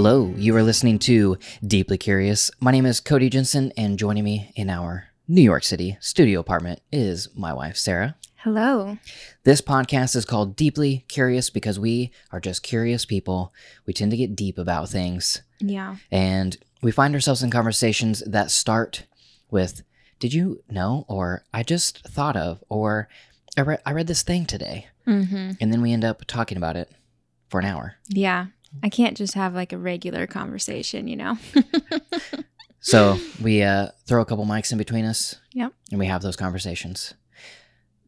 Hello, you are listening to Deeply Curious. My name is Cody Jensen, and joining me in our New York City studio apartment is my wife, Sarah. Hello. This podcast is called Deeply Curious because we are just curious people. We tend to get deep about things. Yeah. And we find ourselves in conversations that start with, did you know? Or I just thought of, or I read this thing today. Mm-hmm. And then we end up talking about it for an hour. Yeah. I can't just have like a regular conversation, you know? So we throw a couple mics in between us. Yep. And we have those conversations.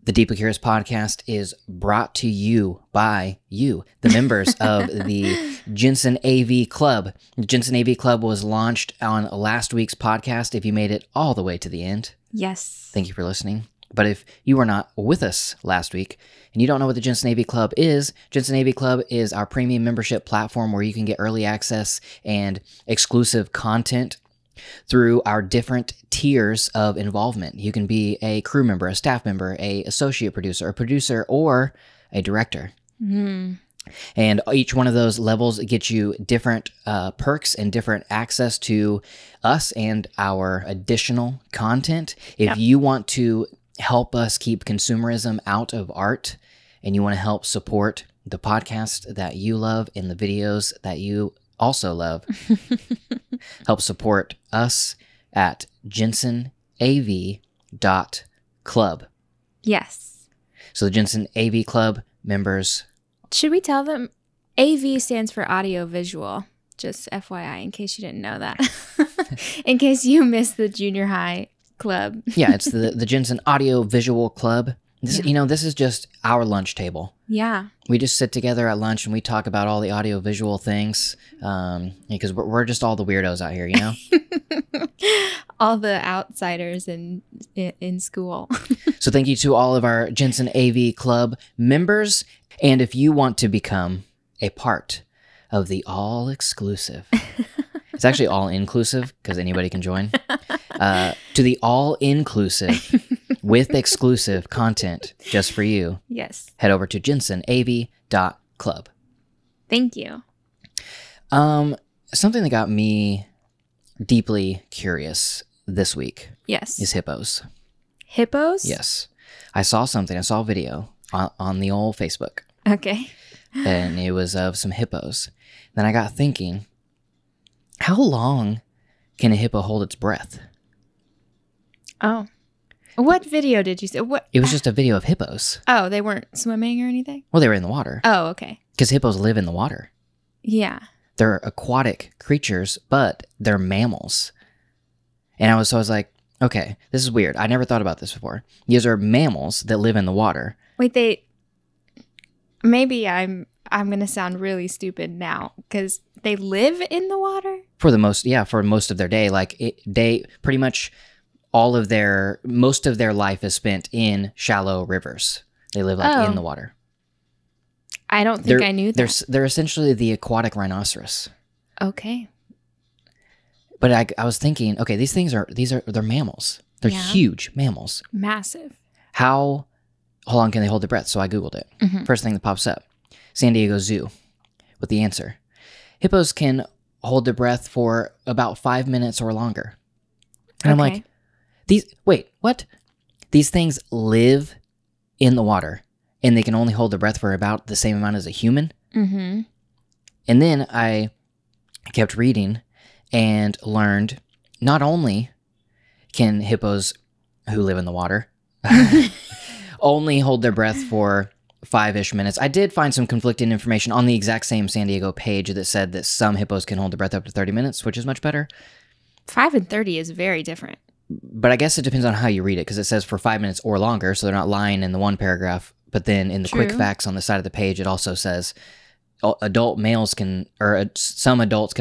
The Deeply Curious podcast is brought to you by you, the members of the Jensen AV Club. The Jensen AV Club was launched on last week's podcast. If you made it all the way to the end, Yes. thank you for listening. But if you were not with us last week and you don't know what the Jensen AV Club is our premium membership platform where you can get early access and exclusive content through our different tiers of involvement. You can be a crew member, a staff member, a associate producer, a producer, or a director. Mm. And each one of those levels gets you different perks and different access to us and our additional content. If you want to help us keep consumerism out of art and you want to help support the podcast that you love and the videos that you also love, help support us at jensenav.club. Yes. So the Jensen AV Club members. Should we tell them? AV stands for audio visual. Just FYI, in case you didn't know that. In case you missed the junior high club. Yeah, it's the Jensen Audio Visual Club. This, this is just our lunch table. Yeah. We just sit together at lunch and we talk about all the audio visual things because we're just all the weirdos out here, you know? All the outsiders in school. So thank you to all of our Jensen AV Club members. And if you want to become a part of the all-exclusive, it's actually all-inclusive because anybody can join, to the all-inclusive with exclusive content just for you. Yes. Head over to jensenav.club. Thank you. Something that got me deeply curious this week is hippos. Hippos? Yes. I saw a video on the old Facebook. Okay. And it was of some hippos. Then I got thinking, how long can a hippo hold its breath? Oh. What video did you see? What? It was just a video of hippos. Oh, they weren't swimming or anything? Well, they were in the water. Oh, okay. Because hippos live in the water. Yeah. They're aquatic creatures, but they're mammals. And I was like, okay, this is weird. I never thought about this before. These are mammals that live in the water. Wait, maybe I'm going to sound really stupid now because they live in the water? For most of their day. They pretty much most of their life is spent in shallow rivers. They live in the water. I don't think I knew that. They're essentially the aquatic rhinoceros. Okay. But I was thinking, okay, they're mammals. They're huge mammals. Massive. How long can they hold their breath? So I Googled it. Mm-hmm. First thing that pops up, San Diego Zoo with the answer. Hippos can hold their breath for about 5 minutes or longer. And I'm like, what? These things live in the water and they can only hold their breath for about the same amount as a human? Mm-hmm. And then I kept reading and learned not only can hippos who live in the water only hold their breath for 5-ish minutes. I did find some conflicting information on the exact same San Diego page that said that some hippos can hold their breath up to 30 minutes, which is much better. 5 and 30 is very different. But I guess it depends on how you read it because it says for 5 minutes or longer, so they're not lying in the one paragraph. But then in the quick facts on the side of the page, it also says some adults can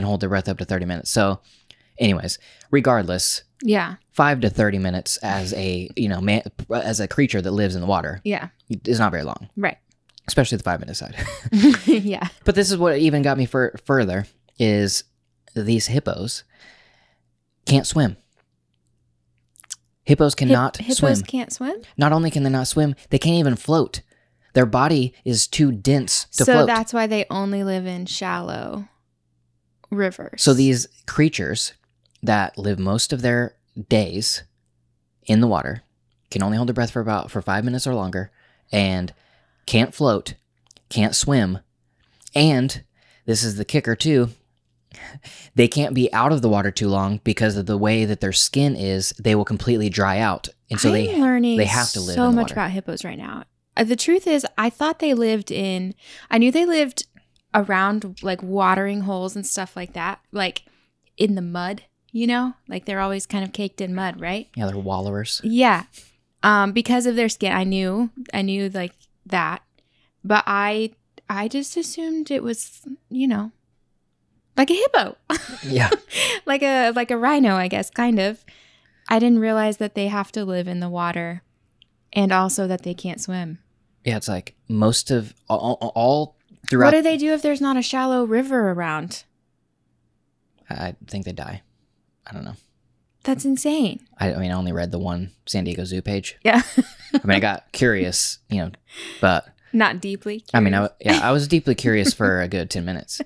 hold their breath up to 30 minutes. So anyways, regardless, 5 to 30 minutes as a, as a creature that lives in the water is not very long. Right. Especially the 5-minute side. Yeah. But this is what even got me further is these hippos can't swim. Hippos cannot swim. Hippos can't swim? Not only can they not swim, they can't even float. Their body is too dense to float. So that's why they only live in shallow rivers. So these creatures that live most of their days in the water can only hold their breath for 5 minutes or longer, and can't float, can't swim, and this is the kicker too, they can't be out of the water too long because of the way that their skin is. They will completely dry out, and so they have to live so in the much water. about hippos right now. The truth is, I thought they lived I knew they lived around like watering holes and stuff like that, like in the mud, you know, like they're always kind of caked in mud, right? Yeah, they're wallowers. Yeah. Because of their skin, I knew like that, but I just assumed it was, you know, like a hippo. Yeah. like a rhino, I guess, kind of. I didn't realize that they have to live in the water and also that they can't swim. Yeah, it's like most of all throughout. What do they do if there's not a shallow river around? I think they die. I don't know. That's insane. I mean, I only read the one San Diego Zoo page. Yeah. I mean, I got curious, you know, but Not deeply curious. I mean, I was deeply curious for a good 10 minutes.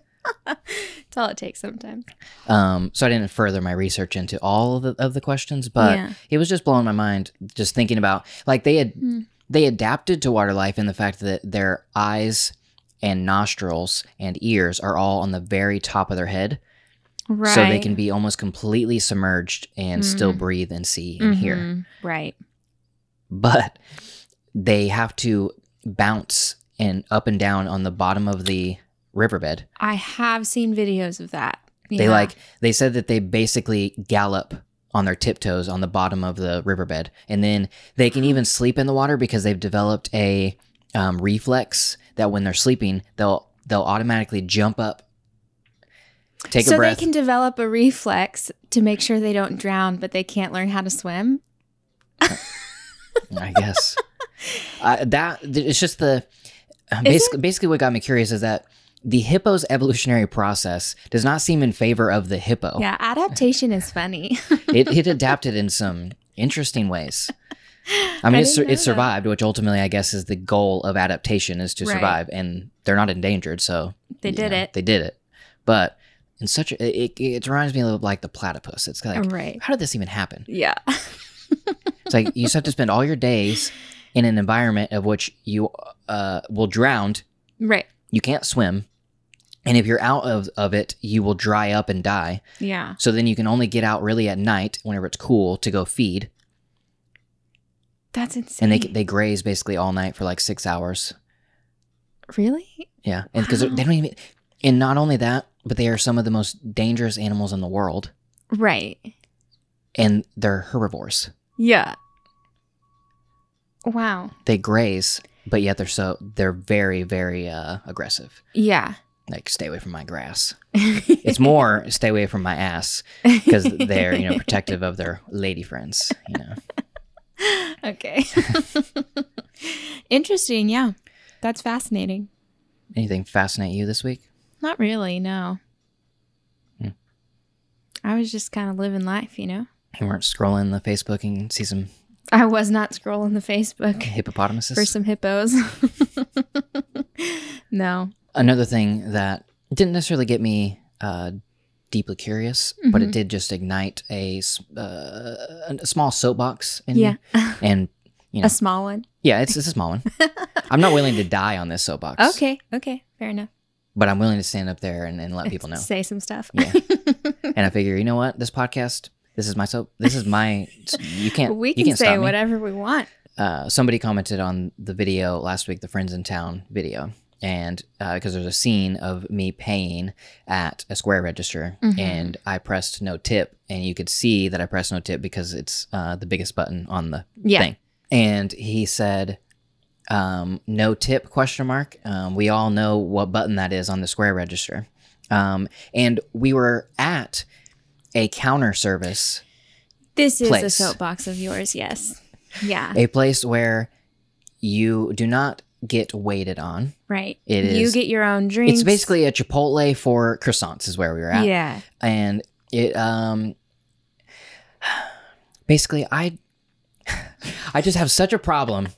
That's all it takes sometimes. So I didn't further my research into all of the questions, but it was just blowing my mind just thinking about, like, they adapted to water life in the fact that their eyes and nostrils and ears are all on the very top of their head. Right. So they can be almost completely submerged and still breathe and see and hear. Right. But they have to bounce and up and down on the bottom of the riverbed. I have seen videos of that. Yeah. They said that they basically gallop on their tiptoes on the bottom of the riverbed, and then they can even sleep in the water because they've developed a reflex that when they're sleeping, they'll automatically jump up, take a breath. So they can develop a reflex to make sure they don't drown, but they can't learn how to swim? I guess. It's just basically what got me curious is that the hippo's evolutionary process does not seem in favor of the hippo. Yeah, adaptation is funny. It adapted in some interesting ways. I mean, it survived, which ultimately I guess is the goal of adaptation, is to survive, and they're not endangered, so they did it. They did it, but in such it reminds me of like the platypus. It's like, how did this even happen? Yeah. It's like you just have to spend all your days in an environment of which you will drown. Right. You can't swim. And if you're out of it, you will dry up and die. Yeah. So then you can only get out really at night whenever it's cool to go feed. That's insane. And they graze basically all night for like 6 hours. Really? Yeah. And because they don't even... And not only that, but they are some of the most dangerous animals in the world. Right. And they're herbivores. Yeah. Wow. They graze, but yet they're very, very aggressive. Yeah. Like, stay away from my grass. It's more stay away from my ass, because they're, protective of their lady friends, Okay. Interesting. Yeah. That's fascinating. Anything fascinate you this week? Not really, no. I was just kind of living life, You weren't scrolling the Facebook and see some... I was not scrolling the Facebook. Hippopotamuses? For some hippos. No. Another thing that didn't necessarily get me deeply curious, but it did just ignite a small soapbox in me. And, a small one? Yeah, it's a small one. I'm not willing to die on this soapbox. Okay, fair enough. But I'm willing to stand up there and let people know. Say some stuff. Yeah. And I figure, you know what? This podcast, this is my soap. This is my... You can't We can you can't say stop me. whatever we want. Somebody commented on the video last week, the Friends in Town video. And because there's a scene of me paying at a Square register, and I pressed no tip, and you could see that I pressed no tip because it's the biggest button on the thing. And he said, no tip, ? We all know what button that is on the Square register. And we were at a counter service This is place. a soapbox of yours, yes. Yeah. A place where you do not get waited on. Right. You get your own drinks. It's basically a Chipotle for croissants is where we were at. Yeah. And it basically I just have such a problem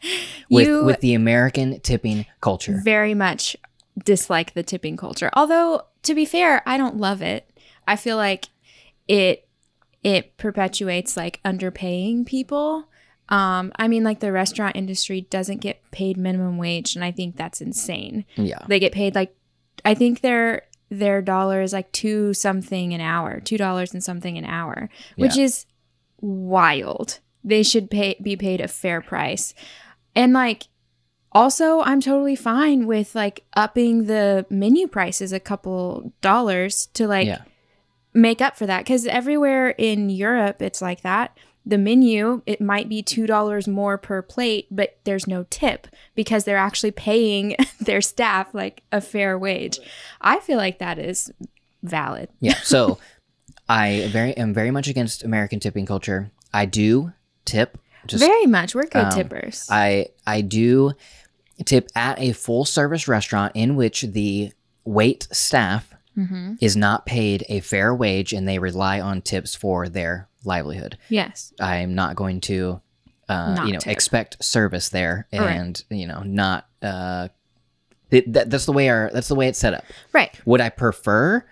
with the American tipping culture. Very much dislike the tipping culture. Although, to be fair, I don't love it. I feel like it perpetuates like underpaying people. I mean, like the restaurant industry doesn't get paid minimum wage, and I think that's insane. Yeah. They get paid like, I think their dollar is like $2 something an hour, $2 and something an hour, which is wild. They should be paid a fair price. And like, also, I'm totally fine with like upping the menu prices a couple dollars to like make up for that. Because everywhere in Europe, it's like that. The menu, it might be $2 more per plate, but there's no tip because they're actually paying their staff like a fair wage. I feel like that is valid. Yeah. So I am very much against American tipping culture. I do tip. Very much. We're good tippers. I do tip at a full service restaurant in which the wait staff is not paid a fair wage and they rely on tips for their livelihood. Yes. I'm not going to expect service there and not that's the way it's set up. Right. Would I prefer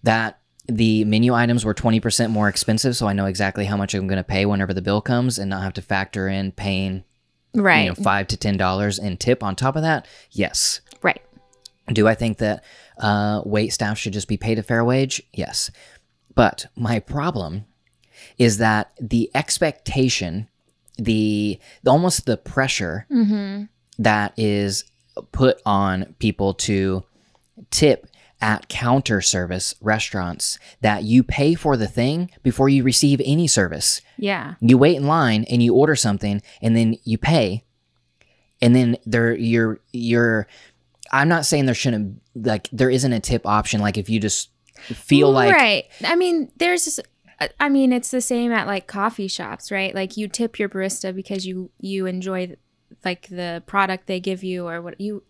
that the menu items were 20% more expensive so I know exactly how much I'm going to pay whenever the bill comes and not have to factor in paying $5 to $10 in tip on top of that? Yes. Right. Do I think that wait staff should just be paid a fair wage? Yes. But my problem is that the expectation, almost the pressure that is put on people to tip at counter service restaurants, that you pay for the thing before you receive any service. Yeah. You wait in line and you order something and then you pay, and then you're I'm not saying there shouldn't, like, there isn't a tip option, like if you just feel like right. I mean, it's the same at like coffee shops, right? Like you tip your barista because you enjoy like the product they give you, or what you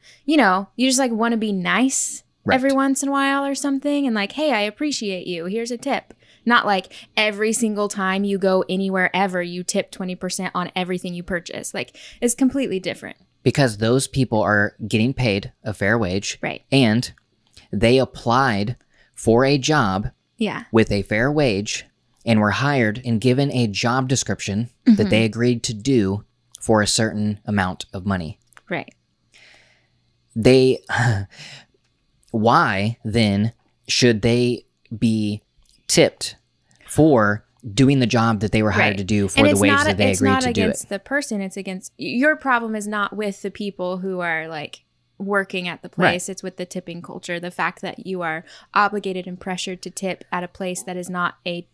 just like want to be nice every once in a while or something, and like, hey, I appreciate you, here's a tip. Not like every single time you go anywhere ever you tip 20% on everything you purchase. Like, it's completely different. Because those people are getting paid a fair wage. Right. And they applied for a job with a fair wage and were hired and given a job description that they agreed to do for a certain amount of money. Right. Why then should they be tipped for doing the job that they were hired to do for the wage that they agreed to do it? It's not against the person. It's against, your problem is not with the people who are like working at the place. Right. It's with the tipping culture. The fact that you are obligated and pressured to tip at a place that is not a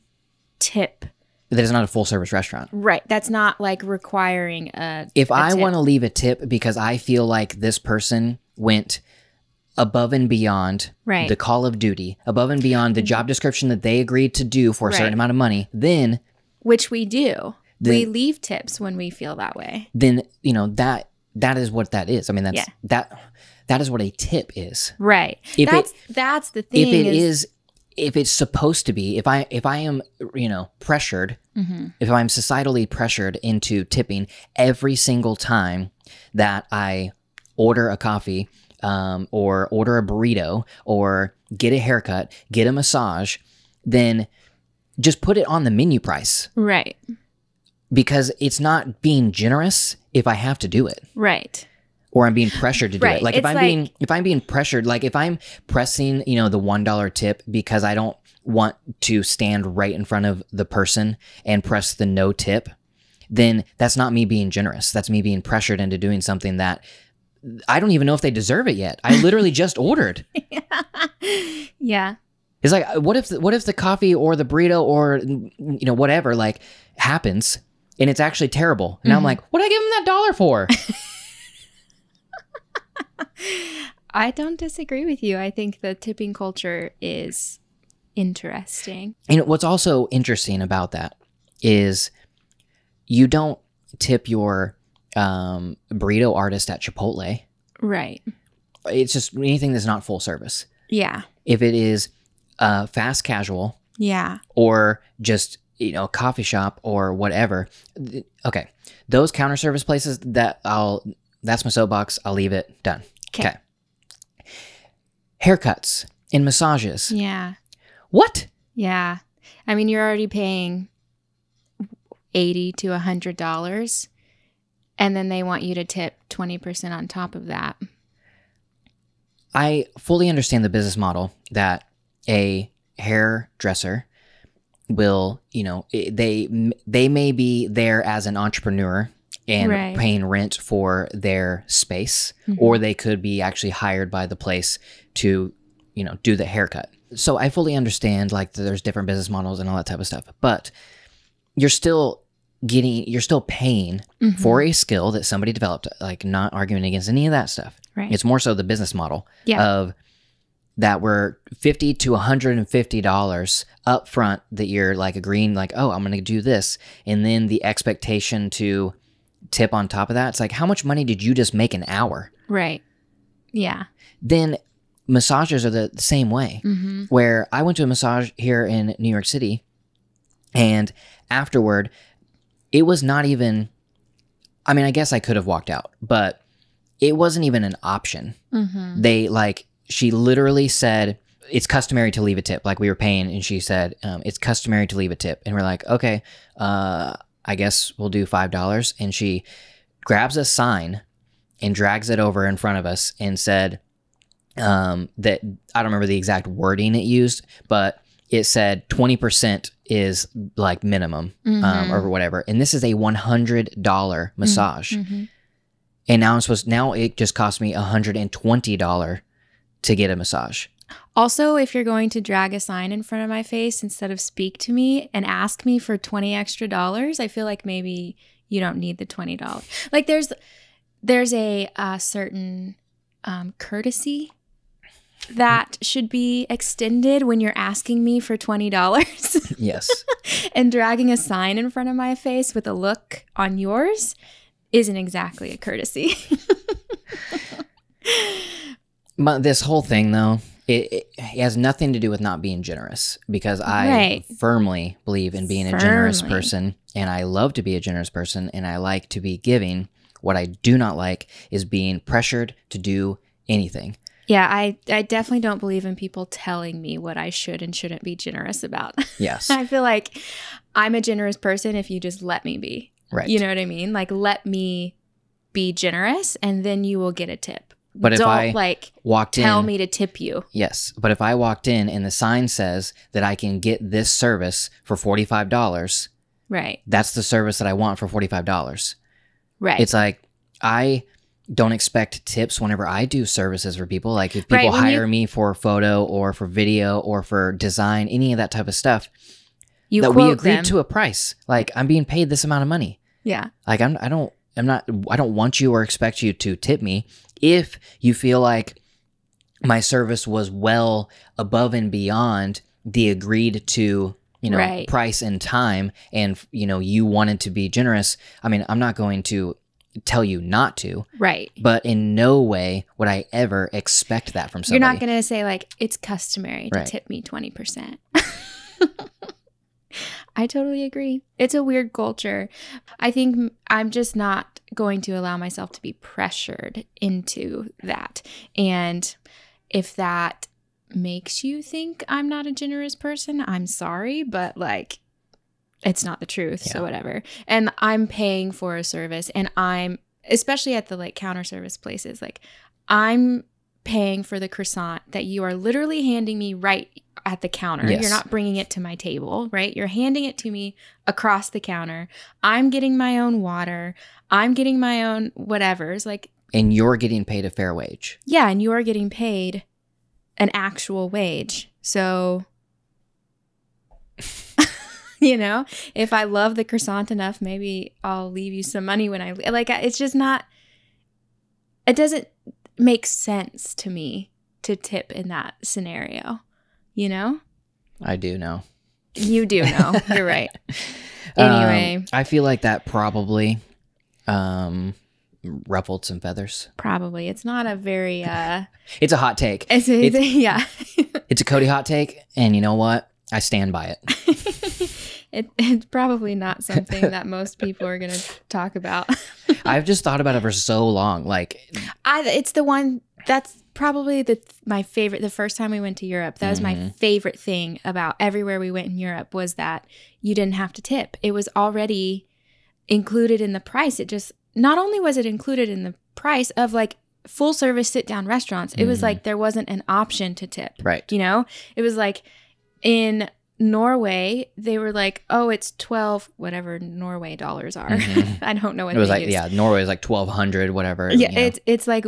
tip. That is not a full service restaurant. Right. That's not like requiring a If I tip. want to leave a tip because I feel like this person went above and beyond the call of duty, above and beyond the job description that they agreed to do for a certain amount of money, then... Which we do. We leave tips when we feel that way. Then, that is what that is. I mean, that is what a tip is. Right. That's the thing. If it's supposed to be, if I am, pressured, if I'm societally pressured into tipping every single time that I order a coffee, or order a burrito, or get a haircut, get a massage, then just put it on the menu price. Right. Because it's not being generous if I have to do it. Right. Or I'm being pressured to do it. Like if I'm being pressured, like if I'm pressing, the $1 tip because I don't want to stand right in front of the person and press the no tip, then that's not me being generous. That's me being pressured into doing something that I don't even know if they deserve it yet. I literally just ordered. Yeah. It's like, what if the coffee or the burrito or whatever like happens and it's actually terrible? And I'm like, what did I give him that $1 for? I don't disagree with you. I think the tipping culture is interesting. And what's also interesting about that is you don't tip your burrito artist at Chipotle. Right. It's just anything that's not full service. Yeah. If it is fast casual. Yeah. Or just, coffee shop or whatever. Okay. Those counter service places, that's my soapbox. I'll leave it. Done. Okay. Haircuts and massages. Yeah. What? Yeah. I mean, you're already paying $80 to $100, and then they want you to tip 20% on top of that. I fully understand the business model that a hairdresser will, they may be there as an entrepreneur and paying rent for their space, or they could be actually hired by the place to, do the haircut. So I fully understand like there's different business models and all that type of stuff, but you're still paying for a skill that somebody developed, like not arguing against any of that stuff. Right. It's more so the business model of that we're $50 to $150 up front that you're like agreeing like, oh, I'm going to do this. And then the expectation to tip on top of that. It's like, how much money did you just make an hour? Right. Yeah. Then massages are the same way, where I went to a massage here in New York City, and afterward, it was not even, I mean, I guess I could have walked out, but it wasn't even an option. She literally said, it's customary to leave a tip. Like we were paying, and she said, it's customary to leave a tip. And we're like, okay, I guess we'll do $5. And she grabs a sign and drags it over in front of us and said that, I don't remember the exact wording it used, but it said 20% is like minimum or whatever. And this is a $100 massage. And now it just cost me $120 to get a massage. Also, if you're going to drag a sign in front of my face instead of speak to me and ask me for $20 extra, I feel like maybe you don't need the $20. Like there's a certain courtesy that should be extended when you're asking me for $20. Yes. And dragging a sign in front of my face with a look on yours isn't exactly a courtesy. But this whole thing, though, it has nothing to do with not being generous, because I firmly believe in being a generous person, and I love to be a generous person, and I like to be giving. What I do not like is being pressured to do anything. Yeah, I definitely don't believe in people telling me what I should and shouldn't be generous about. Yes. I feel like I'm a generous person if you just let me be. Right. You know what I mean? Like, let me be generous, and then you will get a tip. But don't, if I like, walked in, tell me to tip you. Yes. But if I walked in and the sign says that I can get this service for $45, right, that's the service that I want for $45. Right. It's like, I don't expect tips whenever I do services for people. Like if people hire me for photo or for video or for design, any of that type of stuff, that we agreed to a price. Like, I'm being paid this amount of money. Yeah. Like I don't want you or expect you to tip me if you feel like my service was well above and beyond the agreed to, price and time, and you wanted to be generous. I mean, I'm not going to tell you not to. Right. But in no way would I ever expect that from somebody. You're not going to say like, it's customary to tip me 20%. I totally agree. It's a weird culture. I think I'm just not going to allow myself to be pressured into that. And if that makes you think I'm not a generous person, I'm sorry, but like, it's not the truth. Yeah. So whatever. And I'm paying for a service, and I'm, especially at the like counter service places, like I'm paying for the croissant that you are literally handing me right at the counter. Yes. You're not bringing it to my table, right? You're handing it to me across the counter. I'm getting my own water. I'm getting my own whatever's like. And you're getting paid a fair wage. Yeah. And you're getting paid an actual wage. So, if I love the croissant enough, maybe I'll leave you some money when I, like, it's just not, it doesn't make sense to me to tip in that scenario, I do know. You do know. You're right. Anyway. I feel like that probably ruffled some feathers. Probably. It's not a very... It's a hot take. Yeah. It's a Cody hot take, and you know what? I stand by it. It's probably not something that most people are going to talk about. I've just thought about it for so long. Like, it's the one that's probably my favorite. The first time we went to Europe, that was my favorite thing about everywhere we went in Europe was that you didn't have to tip. It was already included in the price. It just, not only was it included in the price of like full service sit down restaurants, it was like there wasn't an option to tip. Right. You know, it was like in Norway, they were like, oh, it's 12, whatever Norway dollars are. I don't know what it was they like, use. yeah, Norway was like 1,200, whatever. Yeah, it's like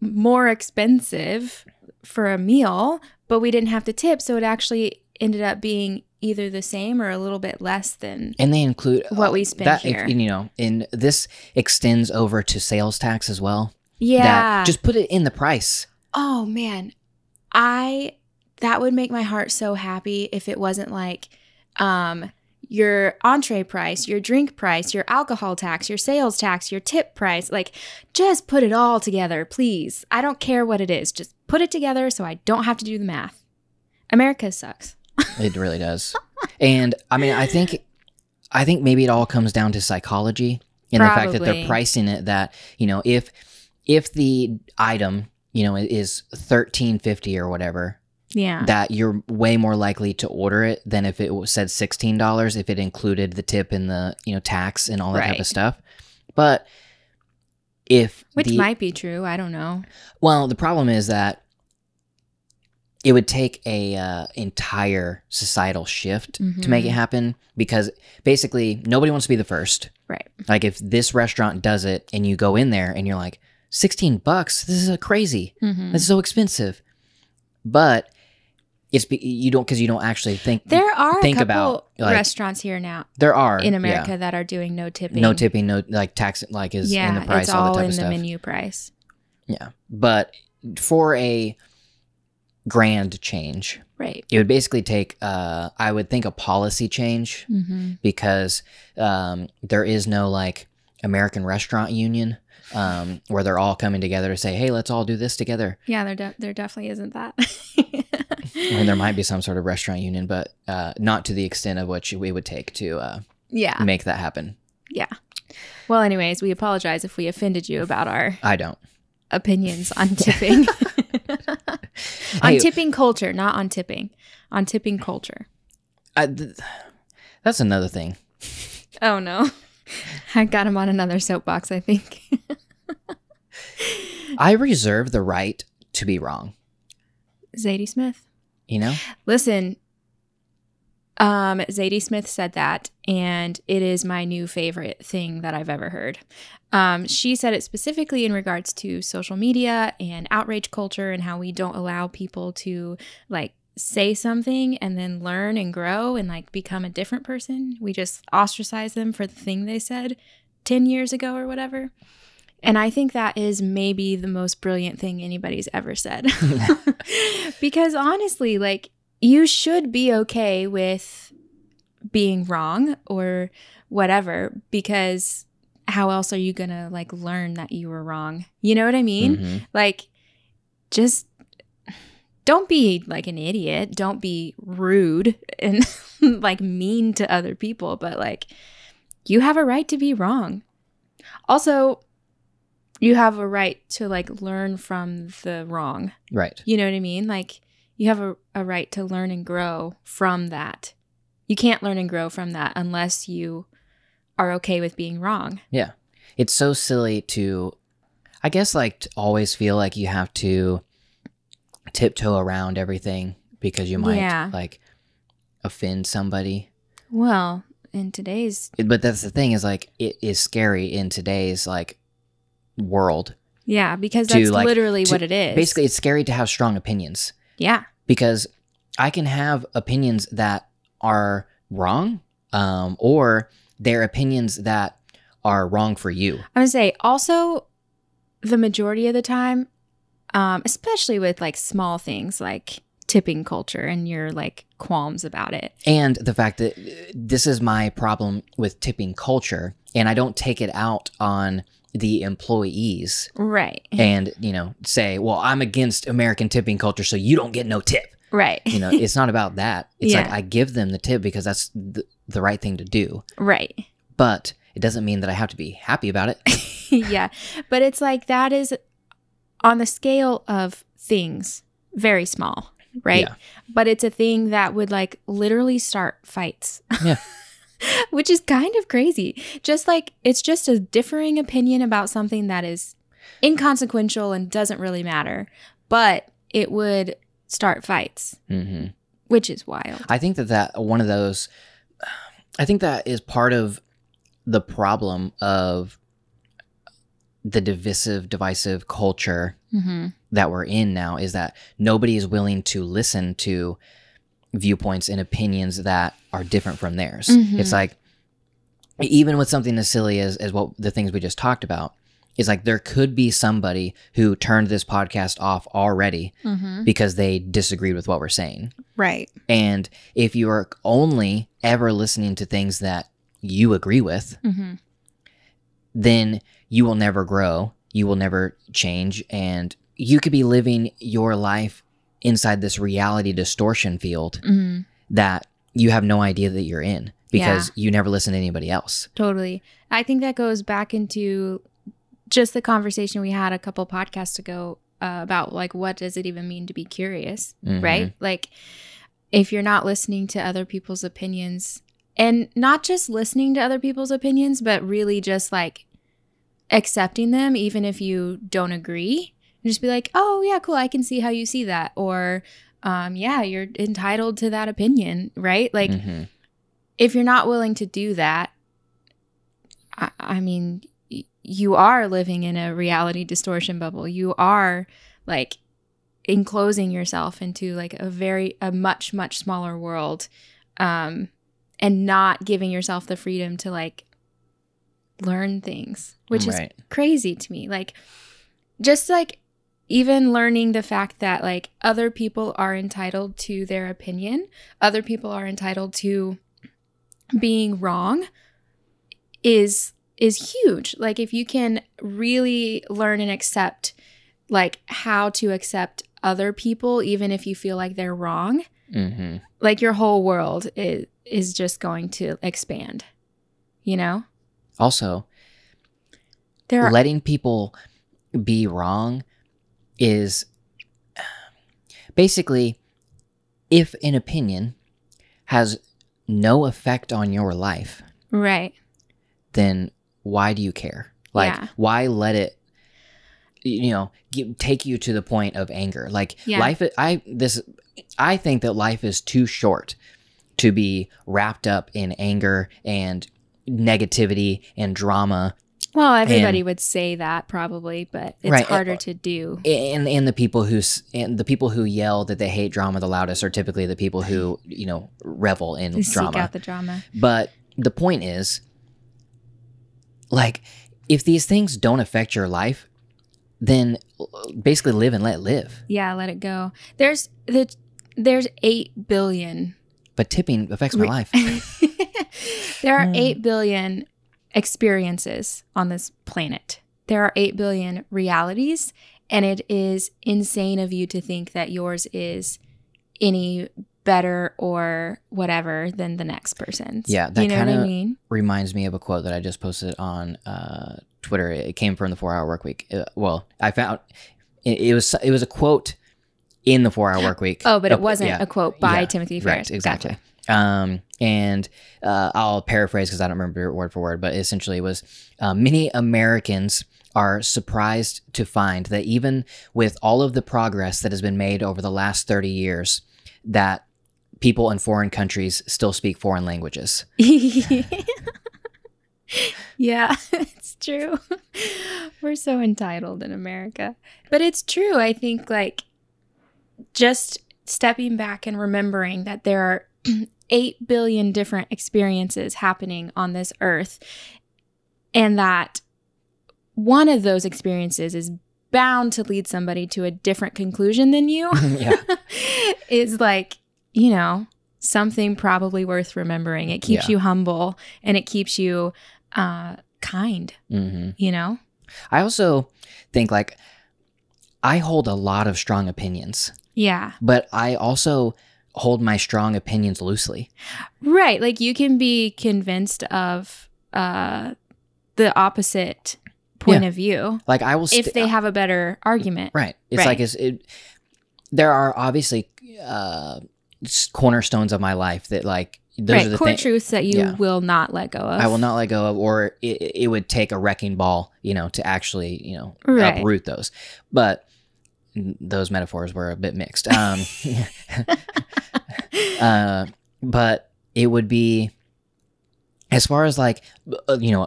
more expensive for a meal, but we didn't have to tip, so it actually ended up being either the same or a little bit less than. And they include what we spend here. You know, and this extends over to sales tax as well. Yeah, that, just put it in the price. Oh man, that would make my heart so happy if it wasn't like your entree price, your drink price, your alcohol tax, your sales tax, your tip price. Like, just put it all together, please. I don't care what it is. Just put it together so I don't have to do the math. America sucks. It really does. And I mean, I think maybe it all comes down to psychology and the fact that they're pricing it that, you know, if the item, you know, is $13.50 or whatever, yeah, that you're way more likely to order it than if it said $16 if it included the tip and the, you know, tax and all that type of stuff. But which might be true, I don't know. Well, the problem is that it would take a entire societal shift to make it happen, because basically nobody wants to be the first. Right. Like if this restaurant does it and you go in there and you're like, $16, this is crazy. That's so expensive. But it's you don't actually think. There are think a couple about like, restaurants here now. There are in America that are doing no tipping. No tipping, no like tax, like is in the price. It's all that type in of the stuff. menu price. Yeah, but for a grand change, right? It would basically take, I would think, a policy change because there is no like American Restaurant Union. Where they're all coming together to say, hey, let's all do this together. Yeah, there definitely isn't that. And there might be some sort of restaurant union, but not to the extent of what we would take to make that happen. Yeah. Well, anyways, we apologize if we offended you about our opinions on tipping. On tipping culture, not on tipping. On tipping culture. That's another thing. Oh, no. I got him on another soapbox, I think. I reserve the right to be wrong. Zadie Smith. You know? Listen, Zadie Smith said that, and it is my new favorite thing that I've ever heard. She said it specifically in regards to social media and outrage culture and how we don't allow people to, like, say something and then learn and grow and like become a different person. We just ostracize them for the thing they said 10 years ago or whatever. And I think that is maybe the most brilliant thing anybody's ever said. Because honestly, like, you should be okay with being wrong or whatever, because how else are you gonna like learn that you were wrong? You know what I mean? Like, just don't be like an idiot. Don't be rude and like mean to other people, but like, you have a right to be wrong. Also, you have a right to like learn from the wrong. Right. You know what I mean? Like, you have a right to learn and grow from that. You can't learn and grow from that unless you are okay with being wrong. Yeah. It's so silly to, I guess, like, to always feel like you have to tiptoe around everything because you might like offend somebody. Well, in today's, but that's the thing, is like, it is scary in today's like world. Yeah, because that's like, literally what it is. Basically, it's scary to have strong opinions. Yeah. Because I can have opinions that are wrong, or they're opinions that are wrong for you. I would say also the majority of the time, especially with like small things like tipping culture and your like qualms about it. And the fact that this is my problem with tipping culture, and I don't take it out on the employees. Right. And, you know, say, well, I'm against American tipping culture, so you don't get no tip. Right. You know, it's not about that. It's like, I give them the tip because that's the right thing to do. Right. But it doesn't mean that I have to be happy about it. Yeah. But it's like, that is on the scale of things, very small, right? Yeah. But it's a thing that would like literally start fights. Yeah. Which is kind of crazy. Just like it's just a differing opinion about something that is inconsequential and doesn't really matter, but it would start fights, which is wild. I think I think that is part of the problem of the divisive culture that we're in now, is that nobody is willing to listen to viewpoints and opinions that are different from theirs. It's like, even with something as silly as what the things we just talked about, is like there could be somebody who turned this podcast off already because they disagreed with what we're saying. Right. And if you are only ever listening to things that you agree with, then you will never grow, you will never change, and you could be living your life inside this reality distortion field that you have no idea that you're in because you never listen to anybody else. Totally. I think that goes back into just the conversation we had a couple podcasts ago about like, what does it even mean to be curious, right? Like, if you're not listening to other people's opinions, and not just listening to other people's opinions, but really just like accepting them, even if you don't agree, and just be like, oh yeah, cool, I can see how you see that. Or yeah, you're entitled to that opinion, right? Like, if you're not willing to do that, I mean, you are living in a reality distortion bubble. You are like enclosing yourself into like a much, much smaller world, and not giving yourself the freedom to like learn things, which is crazy to me. Like, just like even learning the fact that like other people are entitled to their opinion, other people are entitled to being wrong is huge. Like, if you can really learn and accept like how to accept other people, even if you feel like they're wrong, like your whole world is just going to expand, you know? Also, letting people be wrong is basically, if an opinion has no effect on your life, right, then why do you care? Like, why let it, take you to the point of anger? Like, life, I think that life is too short to be wrapped up in anger and negativity and drama. Well, everybody would say that probably, but it's harder to do. And the people who yell that they hate drama the loudest are typically the people who, revel in drama. Seek out the drama. But the point is, like, if these things don't affect your life, then basically live and let live. Yeah, let it go. There's 8 billion. But tipping affects my life. There are 8 billion experiences on this planet. There are 8 billion realities, and it is insane of you to think that yours is any better or whatever than the next person's. Yeah, that kind of reminds me of a quote that I just posted on Twitter. It came from the 4-Hour Workweek. I found it was a quote in the 4-Hour Workweek. Oh, but it wasn't a quote by Timothy Ferriss. Right, exactly. Gotcha. And I'll paraphrase because I don't remember word for word, but essentially it was, many Americans are surprised to find that even with all of the progress that has been made over the last 30 years, that people in foreign countries still speak foreign languages. Yeah, it's true. We're so entitled in America. But it's true. I think like just stepping back and remembering that there are 8 billion different experiences happening on this earth, and that one of those experiences is bound to lead somebody to a different conclusion than you is like, something probably worth remembering. It keeps you humble, and it keeps you kind, I also think like I hold a lot of strong opinions. Yeah. But I also hold my strong opinions loosely. Right. Like you can be convinced of the opposite point of view. Like I will, if they have a better argument. Right. It's like, there are obviously cornerstones of my life that like, those are the core truths that you will not let go of. I will not let go of, or it would take a wrecking ball, to actually, uproot those. But those metaphors were a bit mixed. But it would be, as far as like,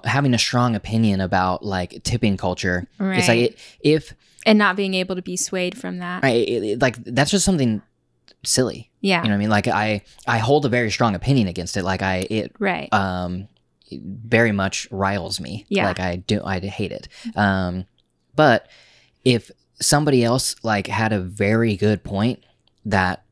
having a strong opinion about like tipping culture. Right. It's like and not being able to be swayed from that. Like that's just something silly. Yeah. You know what I mean? Like I hold a very strong opinion against it. Like it very much riles me. Yeah. Like I hate it. But if somebody else like had a very good point that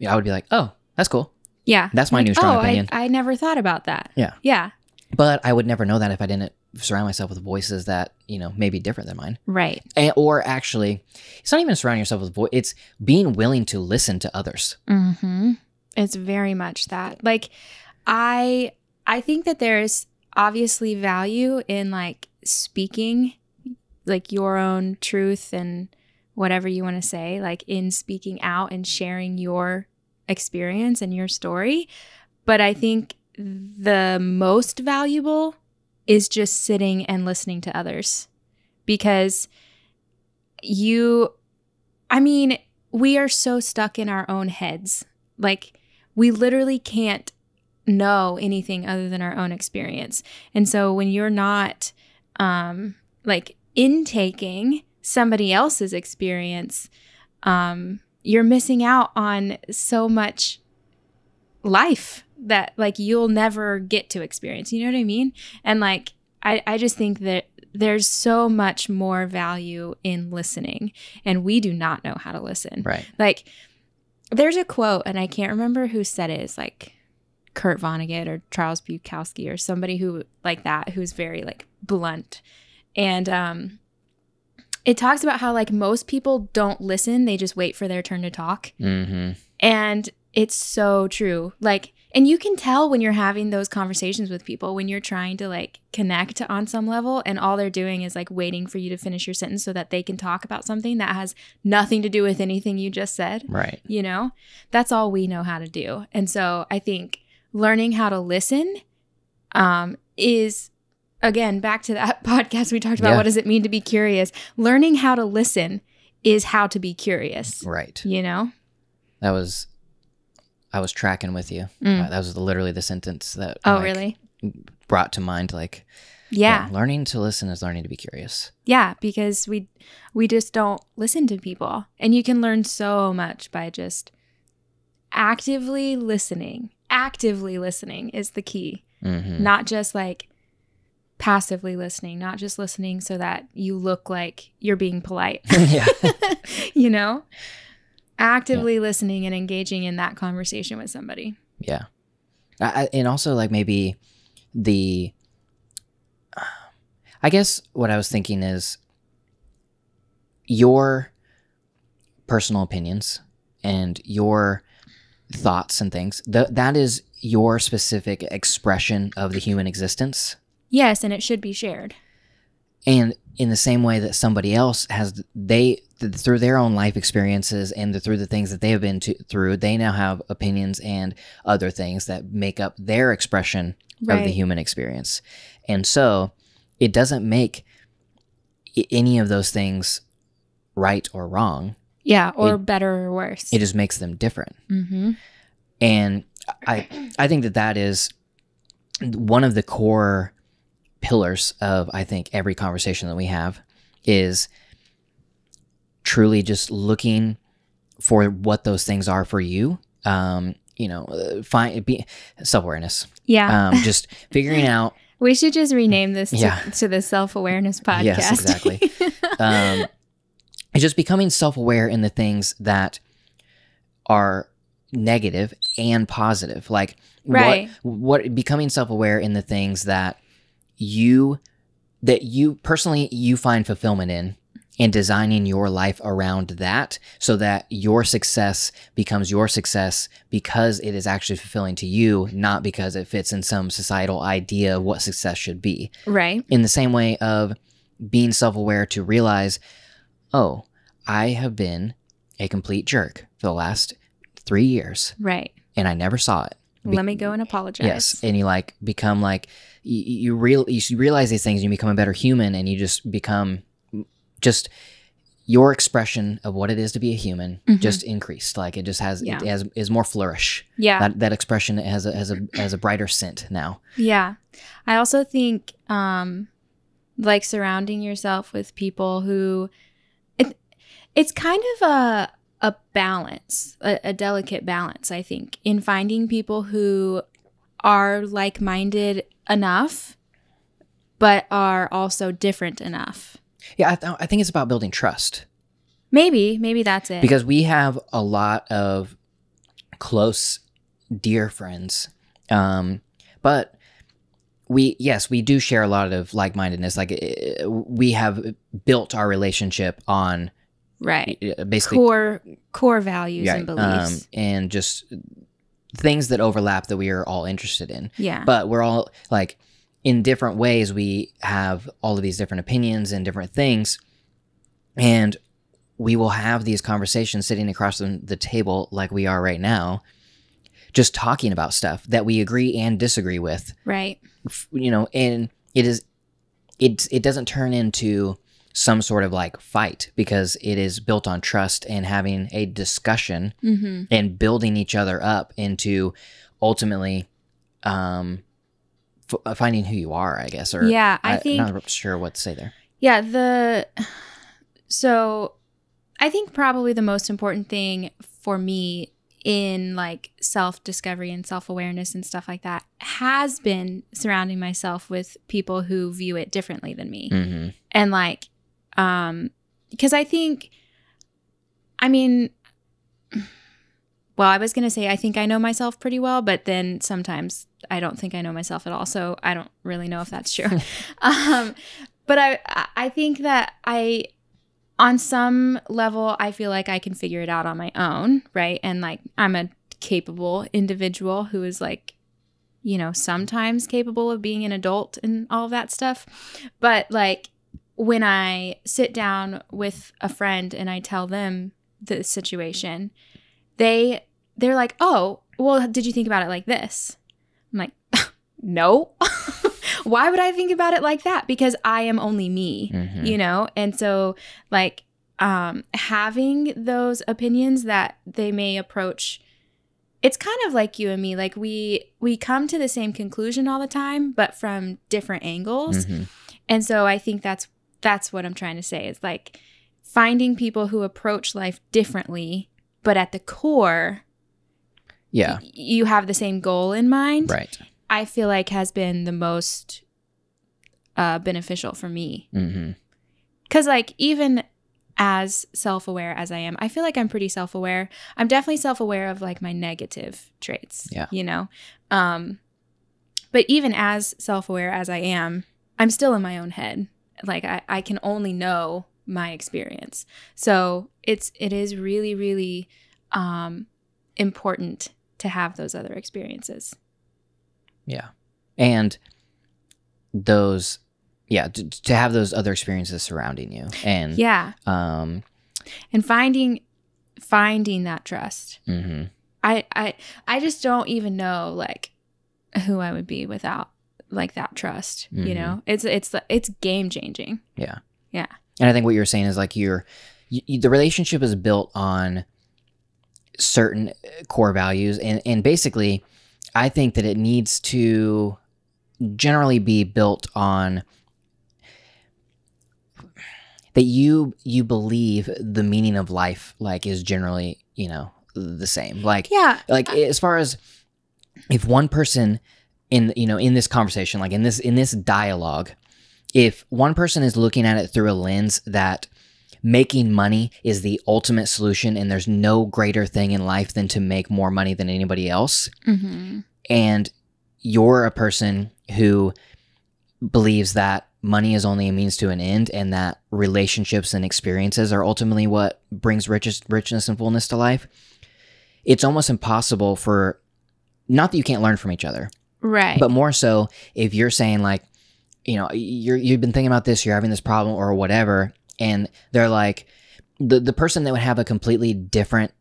I would be like, oh, that's cool. Yeah. That's my new strong opinion. I never thought about that. Yeah. Yeah. But I would never know that if I didn't surround myself with voices that, may be different than mine. Right. Or actually, it's not even surrounding yourself with it's being willing to listen to others. Mm-hmm. It's very much that. Like, I think that there's obviously value in like speaking like your own truth and whatever you want to say, like in speaking out and sharing your experience and your story. But I think the most valuable is just sitting and listening to others, because we are so stuck in our own heads. Like we literally can't know anything other than our own experience. And so when you're not like intaking somebody else's experience, you're missing out on so much life that like you'll never get to experience. You know what I mean? And like I just think that there's so much more value in listening, and we do not know how to listen. Right. Like there's a quote, and I can't remember who said it. It's like Kurt Vonnegut or Charles Bukowski or somebody who like that, who's very like blunt. And it talks about how like most people don't listen. They just wait for their turn to talk. Mm-hmm. And it's so true. Like, and you can tell when you're having those conversations with people, when you're trying to like connect on some level, and all they're doing is like waiting for you to finish your sentence so that they can talk about something that has nothing to do with anything you just said. Right. That's all we know how to do. And so I think learning how to listen is, again, back to that podcast we talked about, what does it mean to be curious? Learning how to listen is how to be curious. Right. I was tracking with you. That was literally the sentence that really brought to mind. Like, learning to listen is learning to be curious. Yeah, because we just don't listen to people, and you can learn so much by just actively listening. Actively listening is the key, not just like passively listening, not just listening so that you look like you're being polite. Yeah. Actively listening and engaging in that conversation with somebody. Yeah. And also like maybe I guess what I was thinking is your personal opinions and your thoughts and things, that is your specific expression of the human existence. Yes, and it should be shared. And in the same way that somebody else has, through their own life experiences and through the things that they have been through, they now have opinions and other things that make up their expression of the human experience. And so it doesn't make any of those things right or wrong. Yeah, or better or worse. It just makes them different. Mm-hmm. And I think that is one of the core pillars of, I think, every conversation that we have is truly just looking for what those things are for you. Self-awareness. Yeah. Just figuring out. We should just rename this to the self-awareness podcast. Yes, exactly. It's just becoming self-aware in the things that are negative and positive. Like what becoming self-aware in the things that you personally you find fulfillment in, and designing your life around that so that your success becomes your success because it is actually fulfilling to you, not because it fits in some societal idea of what success should be. Right. In the same way of being self-aware to realize, oh, I have been a complete jerk for the last 3 years. Right. And I never saw it. Let me go and apologize. Yes. And you like become like, you realize these things and you become a better human, and you just become just your expression of what it is to be a human just increased. Like it just has, is more flourish. Yeah. That expression has a brighter scent now. Yeah. I also think, like surrounding yourself with people who, it's kind of a balance, a delicate balance, I think, in finding people who are like-minded enough, but are also different enough. Yeah, I think it's about building trust. Maybe that's it. Because we have a lot of close, dear friends, but we do share a lot of like-mindedness. Like we have built our relationship on basically core values and beliefs, and just things that overlap that we are all interested in. Yeah, but we're all like in different ways. We have all of these different opinions and different things, and we will have these conversations sitting across the table like we are right now, just talking about stuff that we agree and disagree with. Right. And it doesn't turn into some sort of like fight, because it is built on trust and having a discussion and building each other up into ultimately finding who you are, I guess. Or I think, I'm not sure what to say there. Yeah. So I think probably the most important thing for me in like self-discovery and self-awareness and stuff like that has been surrounding myself with people who view it differently than me. And like, because I think, I mean, well, I was going to say, I think I know myself pretty well, but then sometimes I don't think I know myself at all. So I don't really know if that's true. But I think that on some level, I feel like I can figure it out on my own, right? And like, I'm a capable individual who is like, sometimes capable of being an adult and all of that stuff. But like, when I sit down with a friend and I tell them the situation, they're like, oh, well, did you think about it like this? I'm like, no. Why would I think about it like that? Because I am only me, And so like having those opinions that they may approach, it's kind of like you and me. Like we come to the same conclusion all the time, but from different angles. And so I think that's what I'm trying to say, is like finding people who approach life differently, but at the core, you have the same goal in mind. Right. I feel like has been the most beneficial for me. Because like even as self-aware as I am, I feel like I'm pretty self-aware. I'm definitely self-aware of like my negative traits, but even as self-aware as I am, I'm still in my own head. Like I can only know my experience. So it is really, really important to have those other experiences. Yeah. And those, to have those other experiences surrounding you. And and finding that trust. I just don't even know like who I would be without like that trust. It's game changing. Yeah. And I think what you're saying is like the relationship is built on certain core values, and basically I think that it needs to generally be built on that you believe the meaning of life like is generally the same. Like as far as if one person in this conversation, like in this dialogue, if one person is looking at it through a lens that making money is the ultimate solution and there's no greater thing in life than to make more money than anybody else, and you're a person who believes that money is only a means to an end and that relationships and experiences are ultimately what brings richness and fullness to life, it's almost impossible for, not that you can't learn from each other, right? But more so if you're saying like, you've been thinking about this, you're having this problem or whatever, and they're like, the person that would have a completely different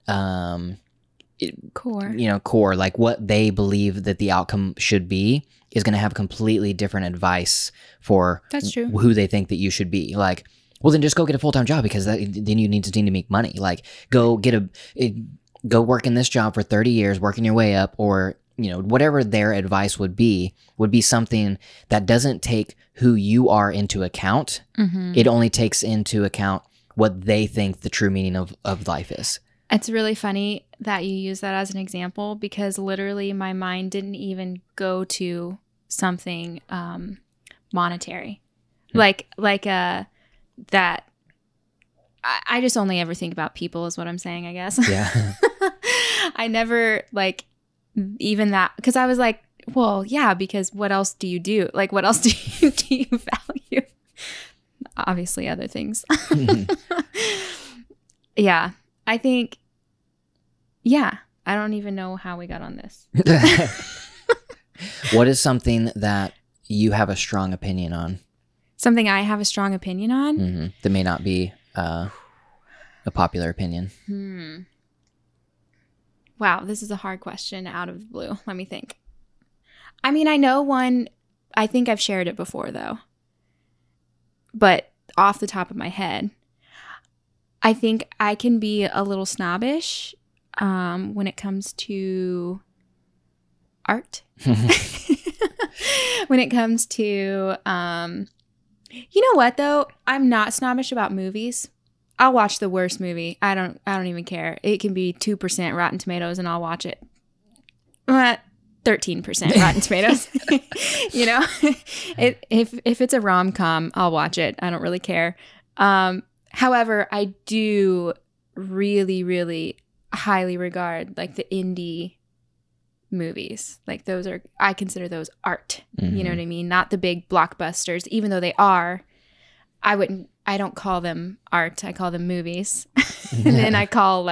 core, like what they believe that the outcome should be, is going to have completely different advice for who they think that you should be. Like, well, then just go get a full-time job, because then you need to make money. Like, go work in this job for 30 years, working your way up, or whatever their advice would be something that doesn't take who you are into account. Mm-hmm. It only takes into account what they think the true meaning of life is. It's really funny that you use that as an example, because literally my mind didn't even go to something monetary. Like that I just only ever think about people, is what I'm saying, I guess. Yeah. I never even that, because I was like, well, yeah, because what else do you do? Like, what else do you value? Obviously other things. Yeah. I think, yeah, I don't even know how we got on this. What is something that you have a strong opinion on? Something I have a strong opinion on? Mm-hmm. That may not be a popular opinion. Wow, this is a hard question out of the blue. Let me think. I mean, I know one. I think I've shared it before, though. But off the top of my head, I think I can be a little snobbish when it comes to art. When it comes to, you know what, though? I'm not snobbish about movies. I'll watch the worst movie. I don't even care. It can be 2% Rotten Tomatoes and I'll watch it. 13% Rotten Tomatoes. If it's a rom-com, I'll watch it. I don't really care. However, I do really, really highly regard like the indie movies. Like I consider those art. Mm-hmm. You know what I mean? Not the big blockbusters, even though they are. I don't call them art. I call them movies. And then I call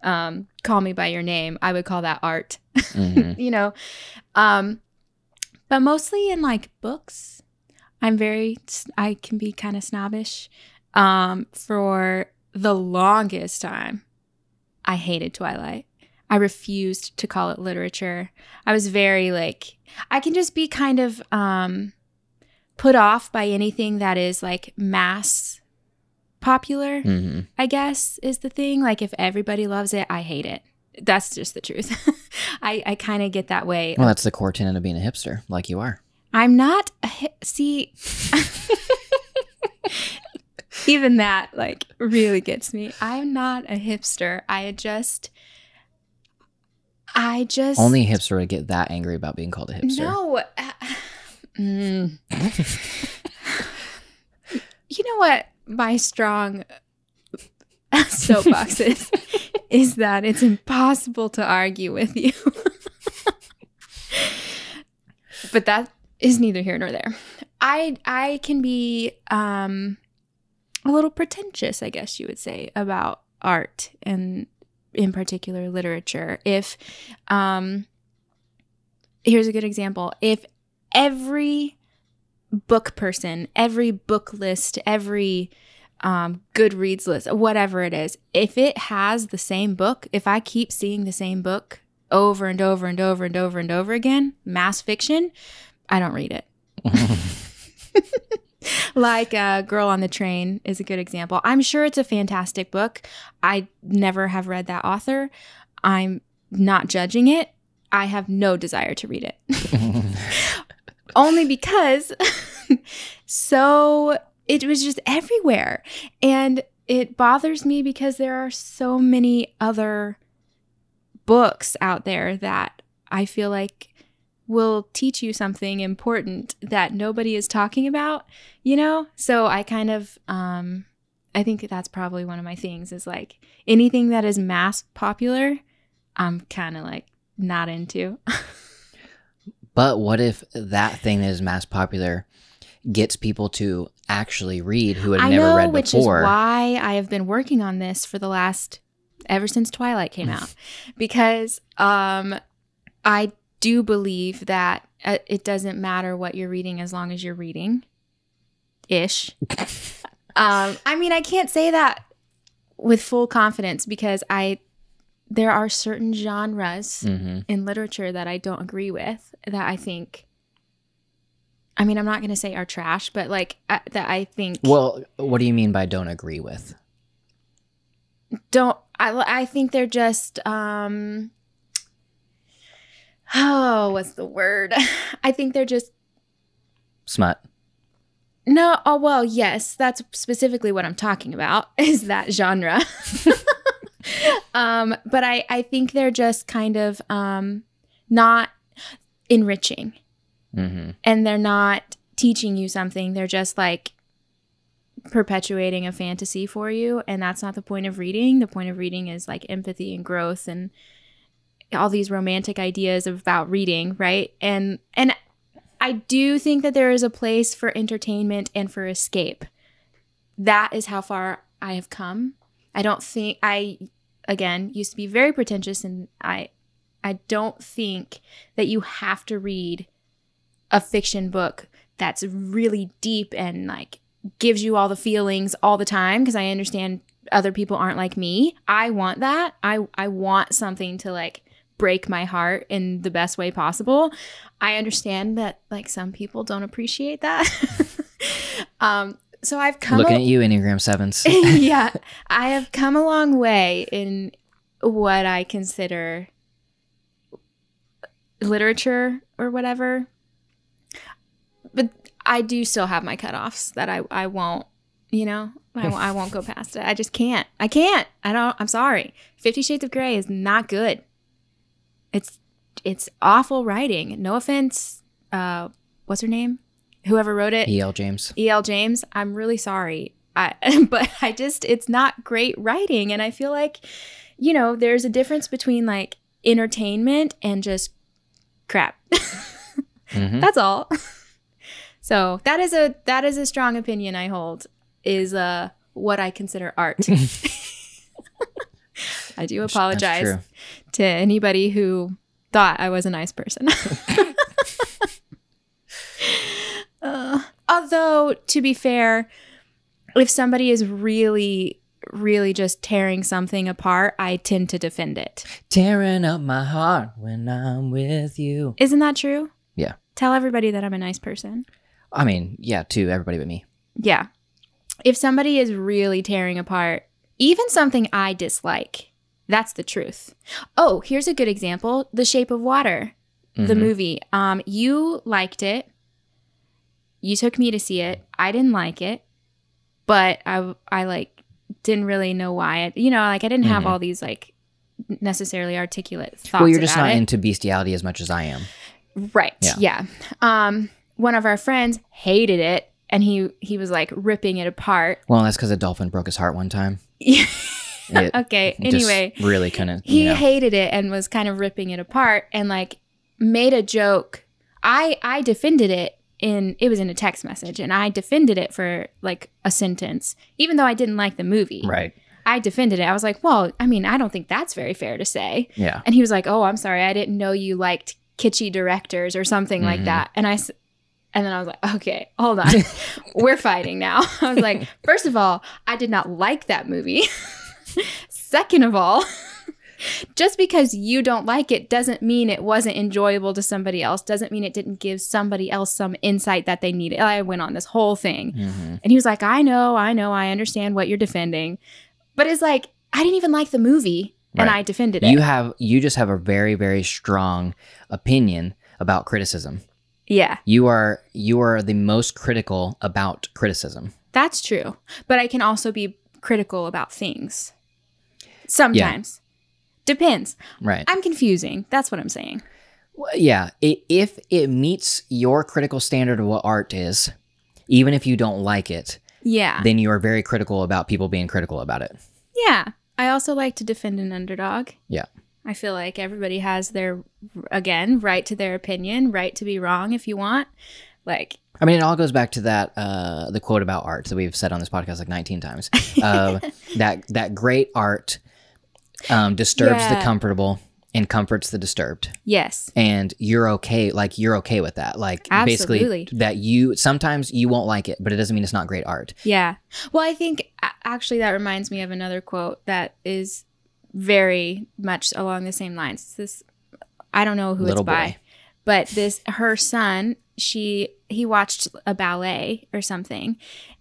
Call Me by Your Name, I would call that art. Mm-hmm. But mostly in like books, I can be kind of snobbish. For the longest time, I hated Twilight. I refused to call it literature. I was very I can just be kind of put off by anything that is like mass popular, mm-hmm. I guess is the thing. Like if everybody loves it, I hate it. That's just the truth. I kind of get that way. Well, that's the core tenet of being a hipster, like you are. I'm not see, even that really gets me. I'm not a hipster. I just only a hipster would get that angry about being called a hipster. No. You know what my strong soapbox is that it's impossible to argue with you. But that is neither here nor there. I can be a little pretentious, I guess you would say, about art and in particular literature. If here's a good example. If every book person, every book list, every Goodreads list, whatever it is, if it has the same book, if I keep seeing the same book over and over and over and over and over again, mass fiction, I don't read it. Like Girl on the Train is a good example. I'm sure it's a fantastic book. I never have read that author. I'm not judging it. I have no desire to read it. Only because it was just everywhere. And it bothers me because there are so many other books out there that I feel like will teach you something important that nobody is talking about, So I kind of, I think that's probably one of my things is anything that is mass popular, I'm kind of not into. But what if that thing that is mass popular gets people to actually read who had never read before? Which is why I have been working on this for ever since Twilight came out. Because I do believe that it doesn't matter what you're reading as long as you're reading. Ish. I mean, I can't say that with full confidence because there are certain genres in literature that I don't agree with that I think, I mean, I'm not going to say are trash, but like that I think. Well, what do you mean by don't agree with? I think they're just, what's the word? I think they're just. Smut. No, oh, well, yes, that's specifically what I'm talking about, is that genre. But I think they're just kind of not enriching. And they're not teaching you something. They're just like perpetuating a fantasy for you. And that's not the point of reading. The point of reading is like empathy and growth and all these romantic ideas about reading, right? And I do think that there is a place for entertainment and for escape. That is how far I have come. I don't think again, used to be very pretentious, and I don't think that you have to read a fiction book that's really deep and like gives you all the feelings all the time, because I understand other people aren't like me. I want that. I want something to like break my heart in the best way possible. I understand that like some people don't appreciate that. So I've come looking at you, Enneagram 7s. Yeah, I have come a long way in what I consider literature or whatever. But I do still have my cutoffs that I won't, you know, I won't go past it. I just can't. I'm sorry. 50 Shades of Grey is not good. It's awful writing. No offense. What's her name? Whoever wrote it. E.L. James. E.L. James. I'm really sorry. But it's not great writing. And I feel like, you know, there's a difference between like entertainment and just crap. That's all. So that is a strong opinion I hold, is what I consider art. I do apologize to anybody who thought I was a nice person. Although, to be fair, if somebody is really, really just tearing something apart, I tend to defend it. Tearing up my heart when I'm with you. Isn't that true? Yeah. Tell everybody that I'm a nice person. I mean, yeah, to everybody but me. Yeah. If somebody is really tearing apart, even something I dislike, that's the truth. Oh, here's a good example. The Shape of Water, the movie. You liked it. You took me to see it. I didn't like it, but I like didn't really know why. I didn't have all these like necessarly articulate thoughts. Well, you're just about not it. into bestiality as much as I am. Right. Yeah. One of our friends hated it, and he was like ripping it apart. Well, that's because a dolphin broke his heart one time. Okay. Anyway, really couldn't. He hated it and was kind of ripping it apart and like made a joke. I defended it. It was in a text message, and I defended it for like a sentence, even though I didn't like the movie. Right. I defended it. I was like, well, I mean, I don't think that's very fair to say. Yeah. And he was like, oh, I'm sorry. I didn't know you liked kitschy directors or something like that. And then I was like, okay, hold on. We're fighting now. I was like, first of all, I did not like that movie. Second of all, just because you don't like it doesn't mean it wasn't enjoyable to somebody else. Doesn't mean it didn't give somebody else some insight that they needed. I went on this whole thing. And he was like, I know. I understand what you're defending. But it's like, I didn't even like the movie, and I defended it. You just have a very, very strong opinion about criticism. Yeah. You are the most critical about criticism. That's true. But I can also be critical about things. Sometimes. Yeah. Depends. Right. I'm confusing. That's what I'm saying. Well, yeah. If it meets your critical standard of what art is, even if you don't like it, then you are very critical about people being critical about it. Yeah. I also like to defend an underdog. Yeah. I feel like everybody has their, again, right to their opinion, right to be wrong if you want. Like, I mean, it all goes back to that the quote about art that we've said on this podcast like 19 times. That great art disturbs the comfortable and comforts the disturbed. Yes. And you're okay. Like, you're okay with that. Like, Absolutely. basically that sometimes you won't like it, but it doesn't mean it's not great art. Yeah. Well, I think actually that reminds me of another quote that is very much along the same lines. It's this, I don't know who Little it's by, boy. but her son, he watched a ballet or something,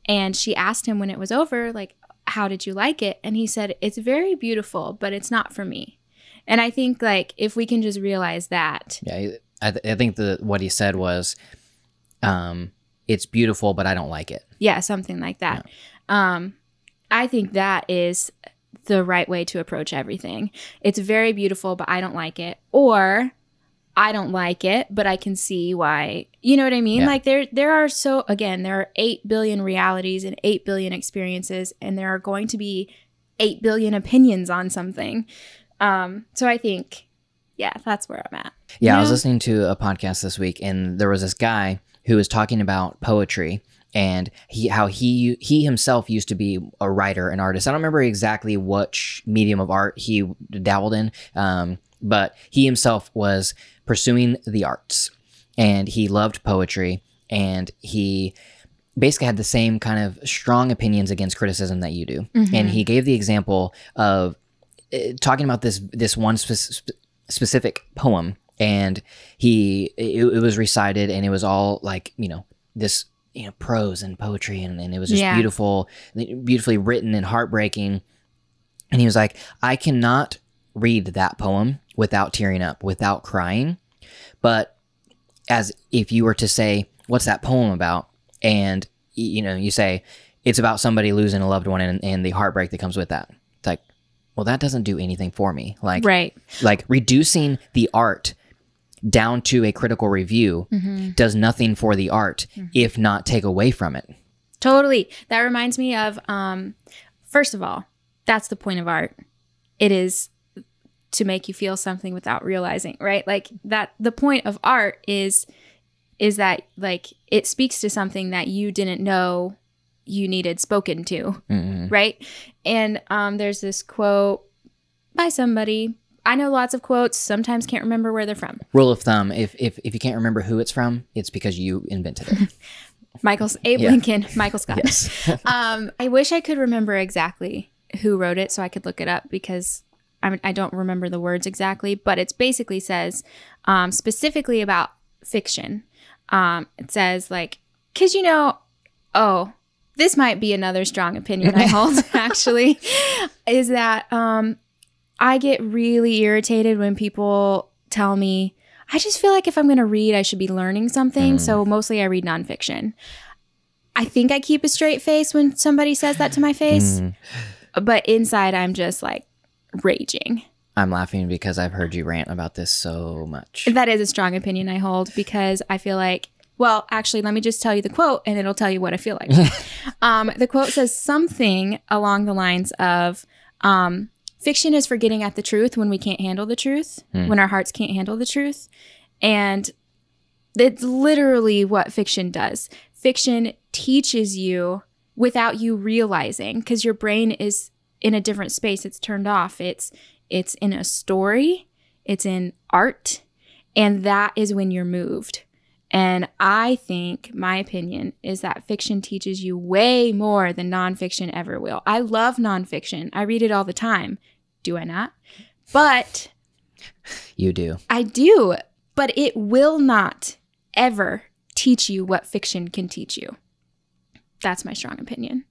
and she asked him when it was over, like, how did you like it? And he said, it's very beautiful, but it's not for me. And I think, like, if we can just realize that. Yeah, I think what he said was, it's beautiful, but I don't like it. Yeah, something like that. Yeah. I think that is the right way to approach everything. It's very beautiful, but I don't like it. Or I don't like it, but I can see why. You know what I mean? Yeah. Like, there are 8 billion realities and 8 billion experiences, and there are going to be 8 billion opinions on something. So I think, yeah, that's where I'm at. Yeah, I was listening to a podcast this week, and there was this guy who was talking about poetry and how he himself used to be a writer, an artist. I don't remember exactly which medium of art he dabbled in, but he himself was pursuing the arts, and he loved poetry, and he basically had the same kind of strong opinions against criticism that you do. Mm-hmm. And he gave the example of talking about this one specific poem, and it was recited, and it was all like, this, prose and poetry, and it was just beautifully written and heartbreaking. And he was like, I cannot read that poem without tearing up, without crying. But as if you were to say, what's that poem about? And, you say, it's about somebody losing a loved one and the heartbreak that comes with that. It's like, well, that doesn't do anything for me. Like, right. Like, reducing the art down to a critical review does nothing for the art, if not take away from it. Totally. That reminds me of, first of all, that's the point of art. It is to make you feel something without realizing, right? Like, that the point of art is that, like, it speaks to something that you didn't know you needed spoken to, right? And there's this quote by somebody. I know lots of quotes, sometimes can't remember where they're from. Rule of thumb, if you can't remember who it's from, it's because you invented it. Abe Lincoln, Michael Scott. Yes. I wish I could remember exactly who wrote it so I could look it up, because I don't remember the words exactly, but it basically says, specifically about fiction, it says, like, because, this might be another strong opinion I hold, actually, is that I get really irritated when people tell me, I just feel like if I'm going to read, I should be learning something. So mostly I read nonfiction. I think I keep a straight face when somebody says that to my face, but inside I'm just like raging. I'm laughing because I've heard you rant about this so much. That is a strong opinion I hold, because I feel like, well, actually, let me just tell you the quote and it'll tell you what I feel like. The quote says something along the lines of, fiction is for getting at the truth when we can't handle the truth, when our hearts can't handle the truth. And it's literally what fiction does. Fiction teaches you without you realizing, because your brain is in a different space. It's turned off. It's in a story. It's in art. And that is when you're moved. And I think, my opinion, is that fiction teaches you way more than nonfiction ever will. I love nonfiction. I read it all the time. Do I not? But you do. I do. But it will not ever teach you what fiction can teach you. That's my strong opinion.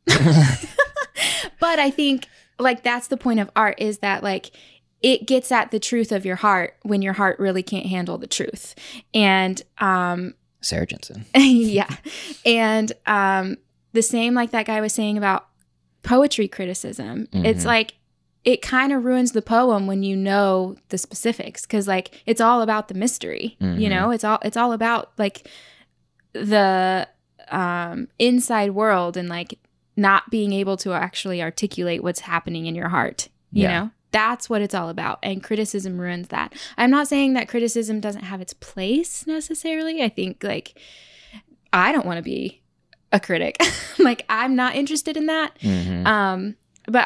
But I think, like, that's the point of art, is that, like, it gets at the truth of your heart when your heart really can't handle the truth. And Sarah Jensen. Yeah. And the same, like that guy was saying about poetry criticism. It's like, it kind of ruins the poem when you know the specifics, because, like, it's all about the mystery. It's all about, like, the inside world, and, like, not being able to actually articulate what's happening in your heart. You know, that's what it's all about. And criticism ruins that. I'm not saying that criticism doesn't have its place necessarily. I think, like, I don't want to be a critic. Like, I'm not interested in that. But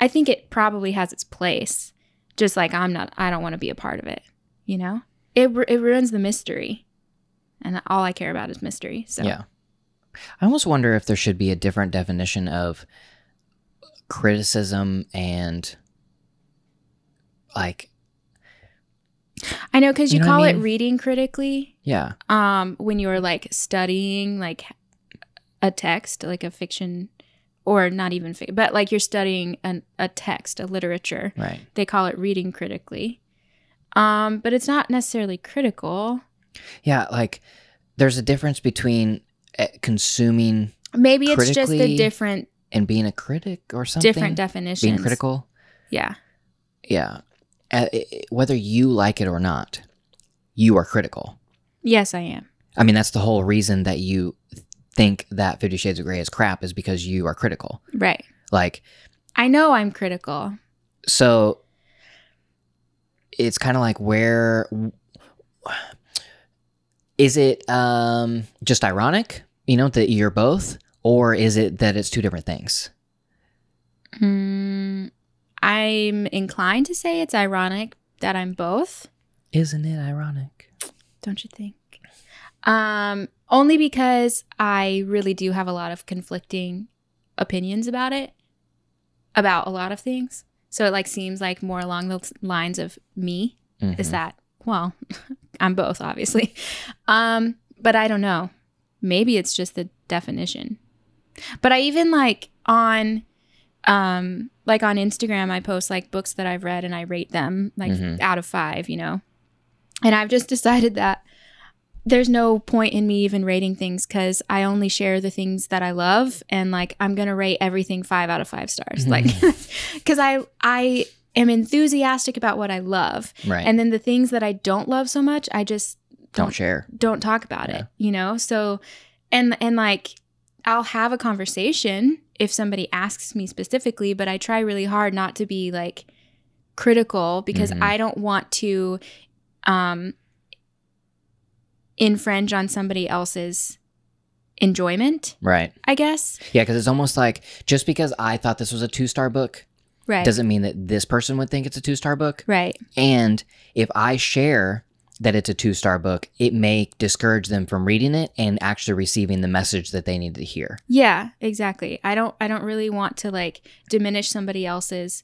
I think it probably has its place. Just like I don't want to be a part of it, you know? It ruins the mystery. And all I care about is mystery. So yeah. I almost wonder if there should be a different definition of criticism and like, I know, because you know what call I it mean? reading critically. Yeah. When you're like studying like a text, like a fiction, or not even but like you're studying a text, a literature. Right. They call it reading critically. But it's not necessarily critical. Yeah, like there's a difference between consuming Maybe it's just a critically different and being a critic or something. different definitions. Being critical. Yeah. Yeah. Whether you like it or not, you are critical. Yes, I am. I mean, that's the whole reason that you think that 50 Shades of Grey is crap, is because you are critical. Right. Like, I know I'm critical. so it's kind of like, where is it just ironic, you know, that you're both, or is it that it's two different things? I'm inclined to say it's ironic that I'm both. Isn't it ironic? Don't you think? Only because I really do have a lot of conflicting opinions about it, about a lot of things. So it like seems like more along the lines of me. Mm-hmm. Is that, well, I'm both, obviously. But I don't know. Maybe it's just the definition. But I even like on Instagram, I post like books that I've read and I rate them like out of 5, you know. And I've just decided that there's no point in me even rating things, because I only share the things that I love, and like I'm gonna rate everything 5 out of 5 stars, like because I am enthusiastic about what I love, right? And then the things that I don't love so much, I just don't share, don't talk about it, you know. So and like I'll have a conversation if somebody asks me specifically, but I try really hard not to be like critical, because I don't want to infringe on somebody else's enjoyment, right? I guess. Yeah, because it's almost like, just because I thought this was a 2-star book, right, doesn't mean that this person would think it's a 2-star book, right? And if I share that it's a 2-star book, it may discourage them from reading it and actually receiving the message that they need to hear. Yeah, exactly. I don't really want to like diminish somebody else's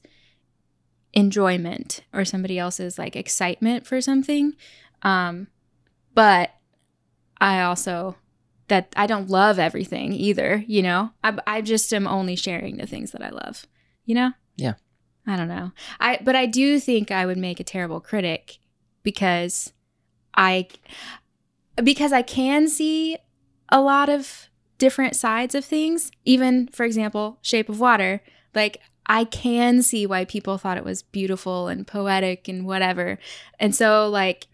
enjoyment or somebody else's like excitement for something, but I also, that I don't love everything either, you know. I just am only sharing the things that I love, you know. Yeah. I don't know. But I do think I would make a terrible critic, because I can see a lot of different sides of things. Even, for example, Shape of Water, like I can see why people thought it was beautiful and poetic and whatever. And so like,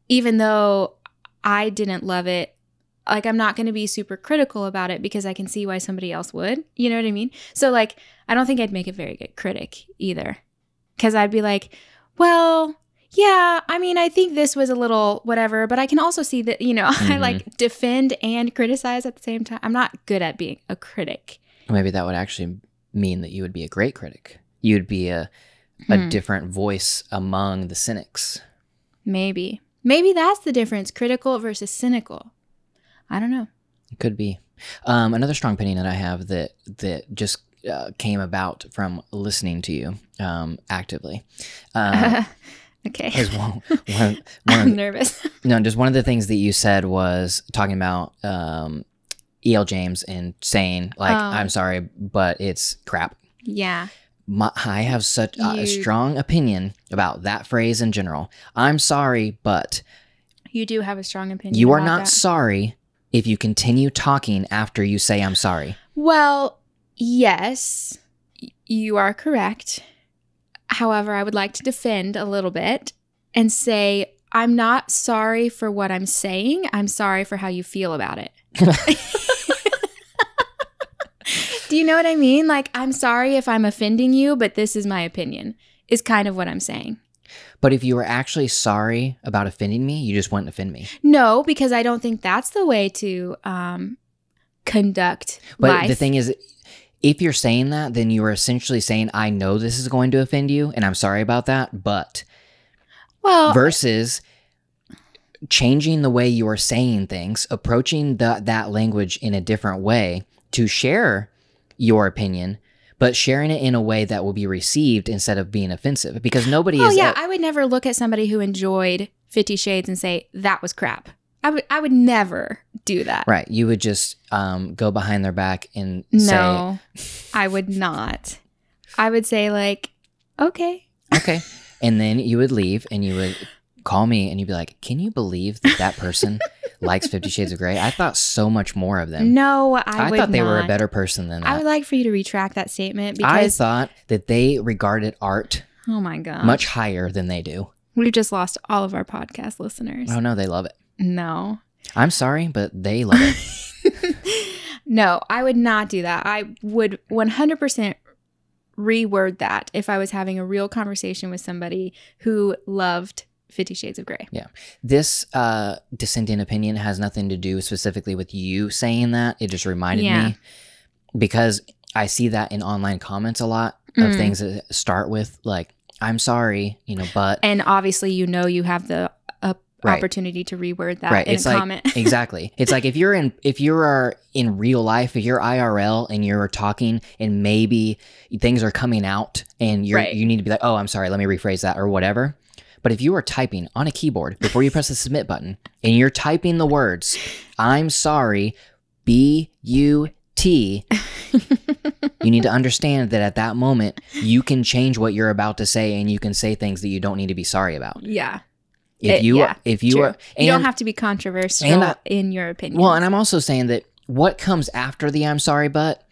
even though I didn't love it, like I'm not going to be super critical about it, because I can see why somebody else would, you know what I mean? So like, I don't think I'd make a very good critic either, because I'd be like, well, yeah, I mean, I think this was a little whatever, but I can also see that, you know, I like defend and criticize at the same time. I'm not good at being a critic. Maybe that would actually mean that you would be a great critic. You'd be a different voice among the cynics. Maybe that's the difference, critical versus cynical. I don't know. It could be. Another strong opinion that I have that just came about from listening to you actively. Okay. Is one I'm nervous. No, just one of the things that you said was talking about E.L. James and saying, like, I'm sorry, but it's crap. Yeah. I have such a strong opinion about that phrase in general. I'm sorry, but... You do have a strong opinion. You are about not that. sorry if you continue talking after you say I'm sorry. Well, yes, you are correct. However, I would like to defend a little bit and say, I'm not sorry for what I'm saying. I'm sorry for how you feel about it. Do you know what I mean? Like, I'm sorry if I'm offending you, but this is my opinion, is kind of what I'm saying. But if you were actually sorry about offending me, you just wouldn't offend me. No, because I don't think that's the way to conduct life. But the thing is, if you're saying that, then you are essentially saying, I know this is going to offend you, and I'm sorry about that, but versus changing the way you are saying things, approaching that language in a different way to share your opinion, but sharing it in a way that will be received instead of being offensive, because nobody is... I would never look at somebody who enjoyed 50 Shades and say, that was crap. I would never do that. Right. You would just go behind their back and say... No, I would not. I would say like, okay. Okay. And then you would leave and you would call me and you'd be like, can you believe that person likes 50 Shades of Grey? I thought so much more of them. No, I would thought they not. were a better person than that. I would like for you to retract that statement because... I thought that they regarded art oh my God, much higher than they do. We've just lost all of our podcast listeners. Oh no, they love it. No. I'm sorry, but they love it. No, I would not do that. I would 100% reword that if I was having a real conversation with somebody who loved 50 Shades of Grey. Yeah. This dissenting opinion has nothing to do specifically with you saying that. It just reminded me, because I see that in online comments a lot of things that start with like, I'm sorry, but... And obviously, you have the opportunity to reword that in a comment. Exactly. It's like if you are in real life, if you're IRL and you're talking and maybe things are coming out and you need to be like, oh, I'm sorry, let me rephrase that or whatever. But if you are typing on a keyboard before you press the submit button and you're typing the words, I'm sorry, B-U-T, you need to understand that at that moment, you can change what you're about to say and you can say things that you don't need to be sorry about. Yeah. If you are, you don't have to be controversial in your opinion. Well, and I'm also saying that what comes after the I'm sorry, but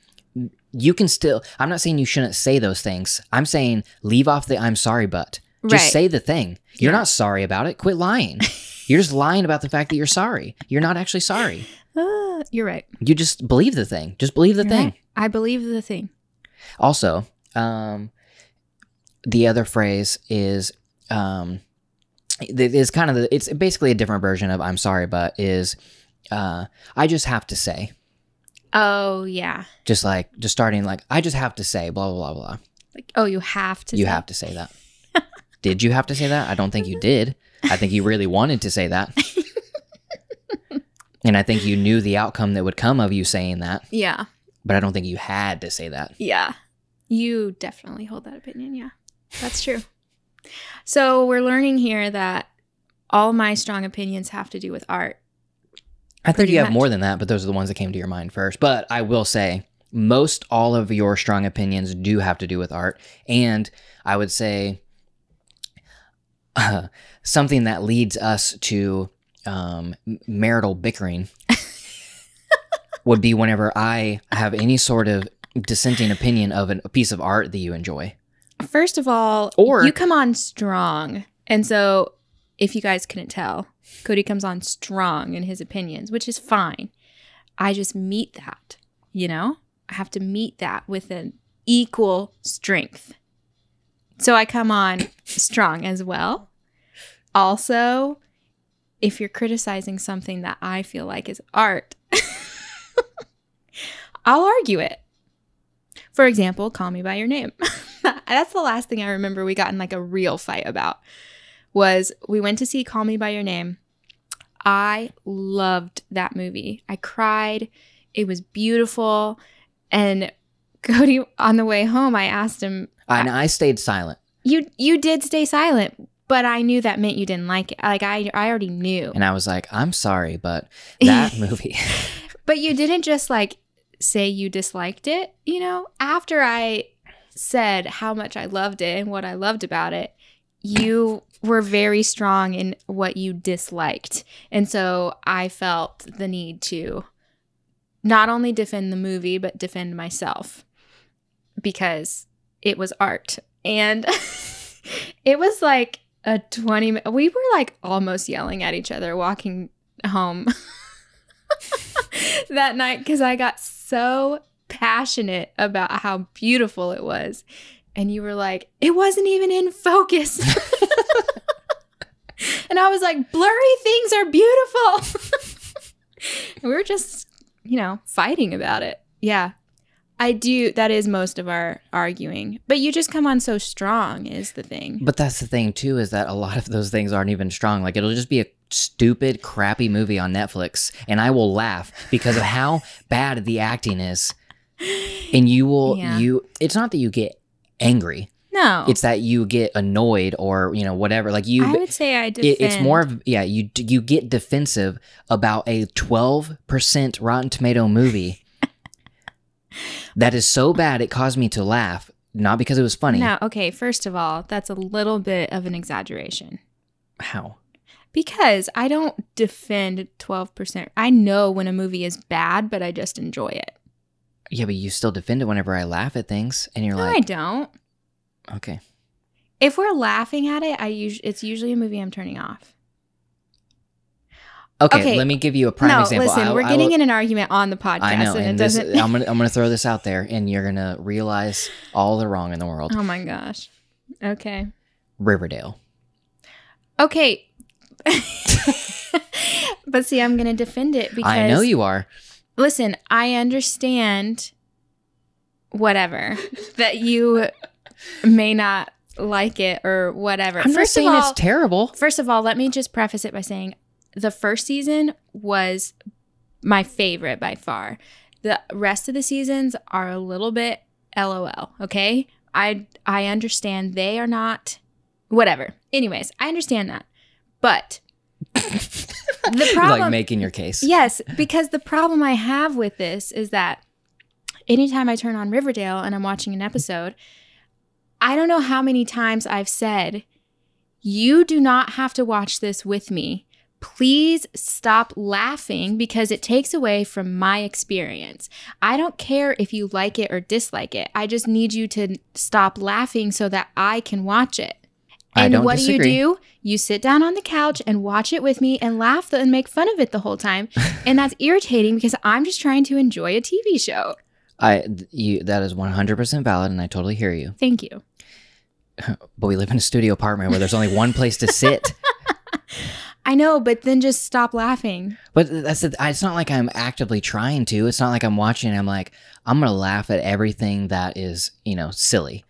you can still, I'm not saying you shouldn't say those things. I'm saying leave off the I'm sorry, but just say the thing. You're not sorry about it. Quit lying. You're just lying about the fact that you're sorry. You're not actually sorry. You're right. You just believe the thing. Just believe the thing. Right. I believe the thing. Also, the other phrase is, it's basically a different version of I'm sorry, but is I just have to say. Oh, yeah. Just starting like, I just have to say, blah, blah, blah, blah. Like, oh, you have to say. You have to say that. Did you have to say that? I don't think you did. I think you really wanted to say that. And I think you knew the outcome that would come of you saying that. Yeah. But I don't think you had to say that. Yeah. You definitely hold that opinion. Yeah. That's true. So we're learning here that all my strong opinions have to do with art. I think you have more than that, but those are the ones that came to your mind first. But I will say, most all of your strong opinions do have to do with art. And I would say something that leads us to marital bickering would be whenever I have any sort of dissenting opinion of a piece of art that you enjoy. First of all, you come on strong. And so if you guys couldn't tell, Cody comes on strong in his opinions, which is fine. I just meet that, I have to meet that with an equal strength. So I come on strong as well. Also, if you're criticizing something that I feel like is art, I'll argue it. For example, Call Me By Your Name. That's the last thing I remember we got in like a real fight about, was we went to see Call Me By Your Name. I loved that movie. I cried. It was beautiful. And Cody, on the way home, I asked him. And I stayed silent. You did stay silent, but I knew that meant you didn't like it. Like I already knew. And I was like, I'm sorry, but that movie. But you didn't just like say you disliked it, After I said how much I loved it and what I loved about it, you were very strong in what you disliked. And so I felt the need to not only defend the movie, but defend myself because it was art. And it was like a 20-minute, we were like almost yelling at each other walking home that night because I got so passionate about how beautiful it was. And you were like, it wasn't even in focus. And I was like, blurry things are beautiful. And we were just, fighting about it. Yeah. I do. That is most of our arguing. But you just come on so strong is the thing. But that's the thing, too, is that a lot of those things aren't even strong. Like, it'll just be a stupid, crappy movie on Netflix, and I will laugh because of how bad the acting is. And you will, it's not that you get angry. No. It's that you get annoyed or, whatever. Like I would say I defend. It's more of, you get defensive about a 12% Rotten Tomato movie that is so bad it caused me to laugh, not because it was funny. No, okay, first of all, that's a little bit of an exaggeration. How? Because I don't defend 12%. I know when a movie is bad, but I just enjoy it. Yeah, but you still defend it whenever I laugh at things, and you're no, like... I don't. Okay. If we're laughing at it, it's usually a movie I'm turning off. Okay, let me give you a prime example. Listen, we're getting in an argument on the podcast. I know, and I'm gonna throw this out there, and you're gonna realize all the wrong in the world. Oh my gosh. Okay. Riverdale. Okay. But see, I'm gonna defend it because I know you are. Listen, I understand whatever that you may not like it or whatever. I'm not saying it's terrible. First of all, let me just preface it by saying the first season was my favorite by far. The rest of the seasons are a little bit LOL, okay? I understand they are not whatever. Anyways, I understand that. But the problem, like making your case. Yes, because the problem I have with this is that anytime I turn on Riverdale and I'm watching an episode, I don't know how many times I've said, you do not have to watch this with me. Please stop laughing because it takes away from my experience. I don't care if you like it or dislike it. I just need you to stop laughing so that I can watch it. And what disagree. do? You sit down on the couch and watch it with me and laugh and make fun of it the whole time. And that's irritating because I'm just trying to enjoy a TV show. That is 100% valid, and I totally hear you. Thank you. But we live in a studio apartment where there's only one place to sit. I know, but then just stop laughing. But it's not like I'm actively trying to. It's not like I'm watching and I'm like, I'm going to laugh at everything that is, silly.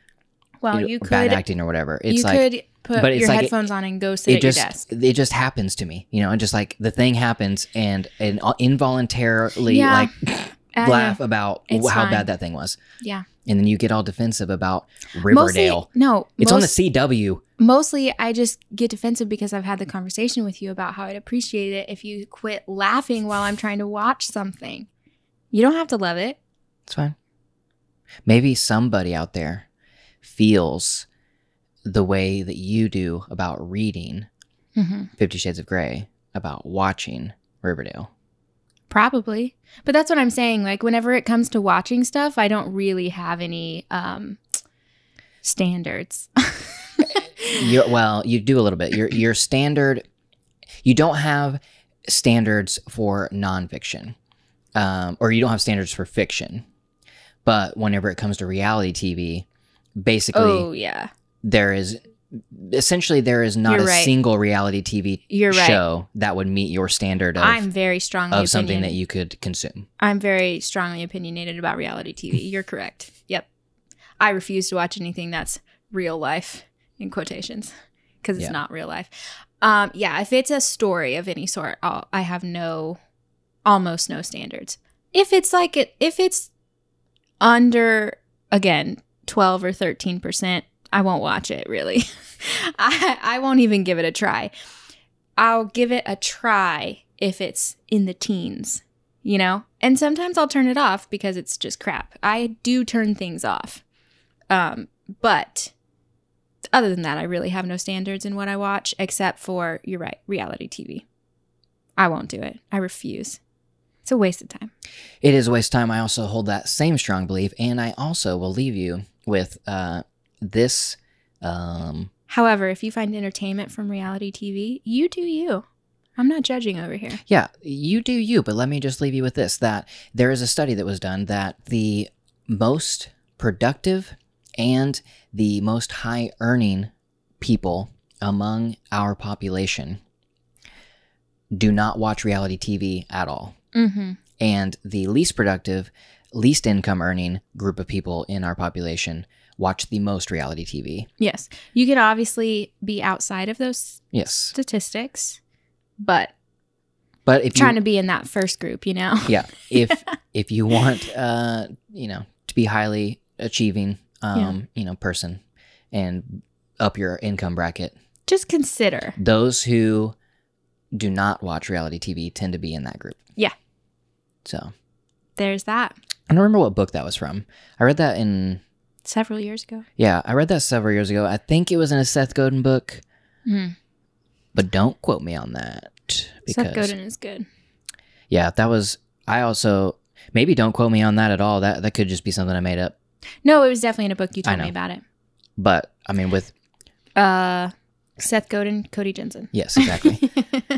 Well, you could. Bad acting or whatever. It's could put your headphones on and go sit at your desk. It just happens to me, and just like the thing happens and involuntarily laugh about how bad that thing was. Yeah. And then you get all defensive about Riverdale. It's on the CW. Mostly, I just get defensive because I've had the conversation with you about how I'd appreciate it if you quit laughing while I'm trying to watch something. You don't have to love it. It's fine. Maybe somebody out there feels the way that you do about reading 50 Shades of Grey, about watching Riverdale. Probably. But that's what I'm saying. Like, whenever it comes to watching stuff, I don't really have any standards. You do a little bit. Your standard, you don't have standards for nonfiction, or you don't have standards for fiction. But whenever it comes to reality TV, basically, there is not a single reality TV show that would meet your standard of, I'm very strongly of something that you could consume. I'm very strongly opinionated about reality TV. You're correct. Yep. I refuse to watch anything that's real life, in quotations, because it's not real life. If it's a story of any sort, I have almost no standards. If it's under, again, 12 or 13%, I won't watch it, really. I won't even give it a try. I'll give it a try if it's in the teens, And sometimes I'll turn it off because it's just crap. I do turn things off. But other than that, I really have no standards in what I watch, except for, you're right, reality TV. I won't do it. I refuse. It's a waste of time. It is a waste of time. I also hold that same strong belief, and I also will leave you with this. However, if you find entertainment from reality TV, you do you. I'm not judging over here. Yeah, you do you, but let me just leave you with this, that there is a study that was done that the most productive and the most high-earning people among our population do not watch reality TV at all. Mm-hmm. And the least productive least income earning group of people in our population watch the most reality TV. Yes. You could obviously be outside of those Yes. statistics, but if trying to be in that first group, Yeah. If you want, to be highly achieving, person and up your income bracket, just consider. Those who do not watch reality TV tend to be in that group. Yeah. So there's that. I don't remember what book that was from. I read that in... several years ago. Yeah, I read that several years ago. I think it was in a Seth Godin book. But don't quote me on that. Seth Godin is good. Yeah, that was... I also... Maybe don't quote me on that at all. That could just be something I made up. No, it was definitely in a book. You told me about it. But, I mean, with... Seth Godin, Cody Jensen. Yes, exactly.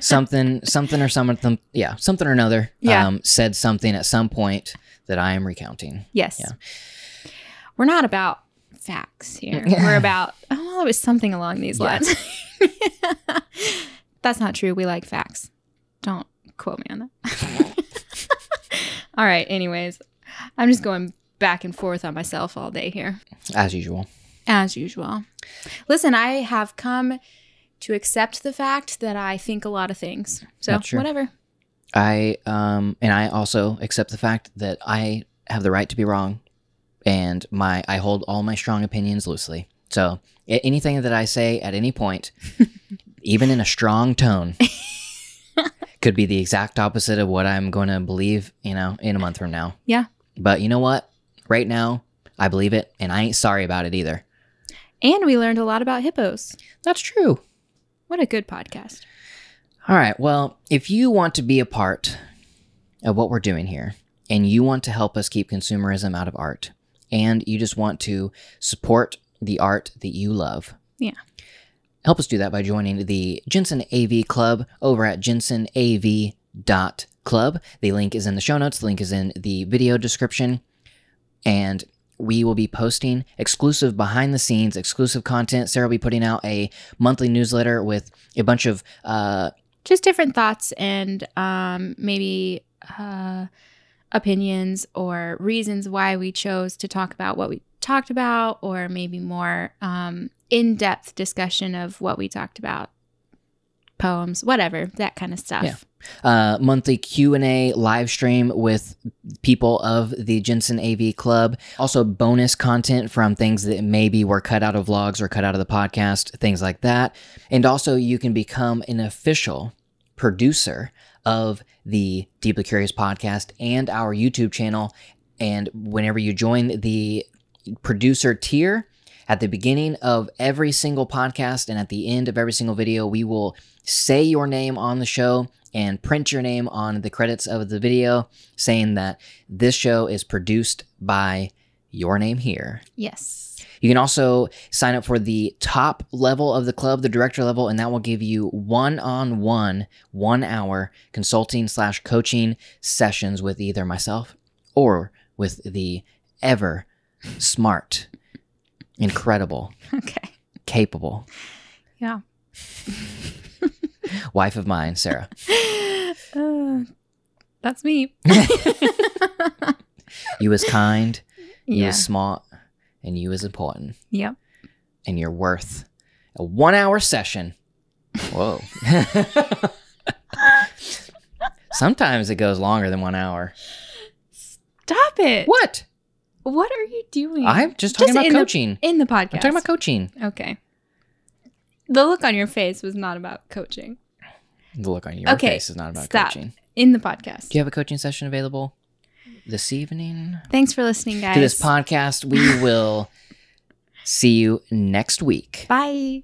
something or something. Yeah, something or another. Yeah. Said something at some point that I am recounting. Yes. Yeah. We're not about facts here. We're about, it was something along these lines. That's not true. We like facts. Don't quote me on that. All right. Anyways, I'm just going back and forth on myself all day here. As usual. As usual. Listen, I have come to accept the fact that I think a lot of things. So whatever. I also accept the fact that I have the right to be wrong, and I hold all my strong opinions loosely. So anything that I say at any point, even in a strong tone, could be the exact opposite of what I'm going to believe, in a month from now. Yeah. But you know what? Right now, I believe it, and I ain't sorry about it either. And we learned a lot about hippos. That's true. What a good podcast. All right. Well, if you want to be a part of what we're doing here, and you want to help us keep consumerism out of art, and you just want to support the art that you love, help us do that by joining the Jensen AV Club over at jensenav.club. The link is in the show notes. The link is in the video description. And we will be posting exclusive behind-the-scenes, exclusive content. Sarah will be putting out a monthly newsletter with a bunch of... just different thoughts and maybe opinions or reasons why we chose to talk about what we talked about, or maybe more in-depth discussion of what we talked about. Poems, whatever, that kind of stuff. Yeah. Monthly Q&A live stream with people of the Jensen AV Club. Also bonus content from things that maybe were cut out of vlogs or cut out of the podcast, things like that. And also you can become an official producer of the Deeply Curious podcast and our YouTube channel. And whenever you join the producer tier, at the beginning of every single podcast and at the end of every single video, we will say your name on the show and print your name on the credits of the video, saying that this show is produced by your name here. Yes. You can also sign up for the top level of the club, the director level, and that will give you one-on-one, 1 hour consulting/coaching sessions with either myself or with the ever smart, incredible, capable, wife of mine, Sarah. That's me. You is kind, you is smart, and you is important. Yep. And you're worth a 1 hour session. Whoa. Sometimes it goes longer than 1 hour. Stop it. What? What are you doing? I'm just talking about coaching. In the podcast. I'm talking about coaching. Okay. The look on your face was not about coaching. The look on your face is not about coaching. In the podcast. Do you have a coaching session available this evening? Thanks for listening, guys. To this podcast. We will see you next week. Bye.